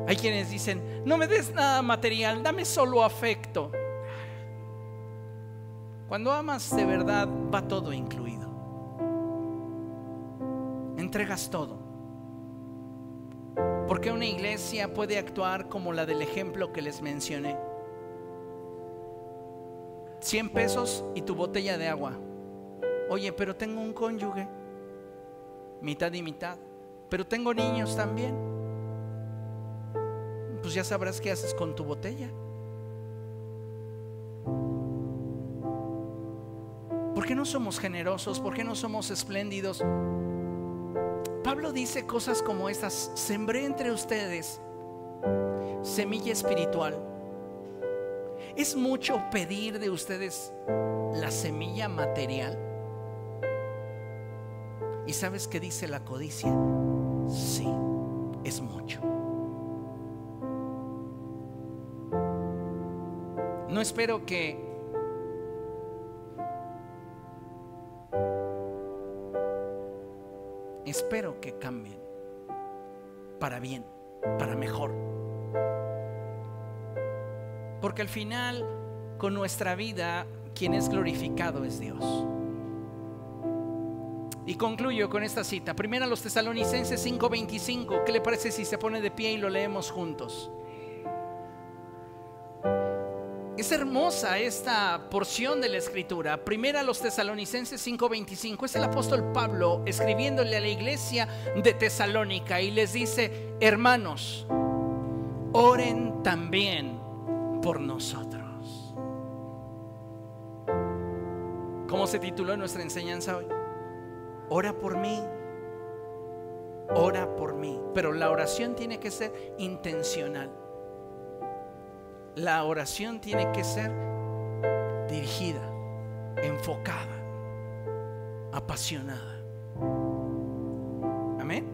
Hay quienes dicen, no me des nada material, dame solo afecto. Cuando amas de verdad, va todo incluido. Entregas todo. Porque una iglesia puede actuar como la del ejemplo que les mencioné. 100 pesos y tu botella de agua. Oye, pero tengo un cónyuge, mitad y mitad, pero tengo niños también. Pues ya sabrás qué haces con tu botella. ¿Por qué no somos generosos? ¿Por qué no somos espléndidos? Pablo dice cosas como estas: sembré entre ustedes semilla espiritual. ¿Es mucho pedir de ustedes la semilla material? ¿Y sabes qué dice la codicia? Sí, es mucho. No espero que cambien para bien, para mejor. Porque al final, con nuestra vida, quien es glorificado es Dios. Y concluyo con esta cita, 1 Tesalonicenses 5:25. ¿Qué le parece si se pone de pie y lo leemos juntos? Es hermosa esta porción de la escritura. 1 Tesalonicenses 5:25. Es el apóstol Pablo escribiéndole a la iglesia de Tesalónica y les dice: hermanos, oren también por nosotros. ¿Cómo se tituló nuestra enseñanza hoy? Ora por mí, ora por mí. Pero la oración tiene que ser intencional. La oración tiene que ser dirigida, enfocada, apasionada. Amén.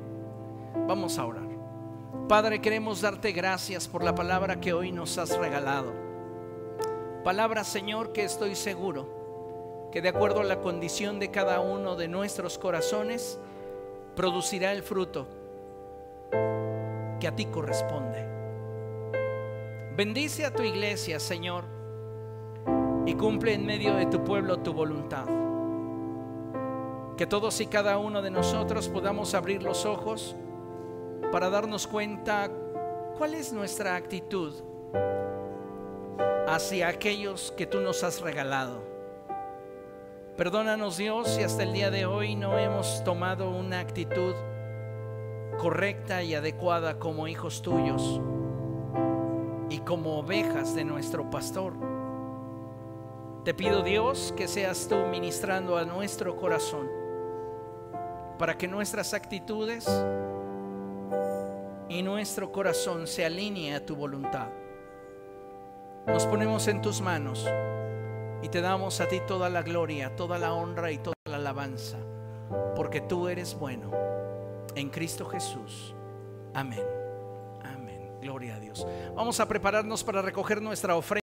Vamos a orar. Padre, queremos darte gracias por la palabra que hoy nos has regalado. Palabra, Señor, que estoy seguro que de acuerdo a la condición de cada uno de nuestros corazones producirá el fruto que a ti corresponde. Bendice a tu iglesia, Señor, y cumple en medio de tu pueblo tu voluntad. Que todos y cada uno de nosotros podamos abrir los ojos para darnos cuenta cuál es nuestra actitud hacia aquellos que tú nos has regalado. Perdónanos, Dios, si hasta el día de hoy no hemos tomado una actitud correcta y adecuada como hijos tuyos y como ovejas de nuestro pastor. Te pido, Dios, que seas tú ministrando a nuestro corazón para que nuestras actitudes y nuestro corazón se alinee a tu voluntad. Nos ponemos en tus manos y te damos a ti toda la gloria, toda la honra y toda la alabanza, porque tú eres bueno. En Cristo Jesús. Amén. Amén. Gloria a Dios. Vamos a prepararnos para recoger nuestra ofrenda.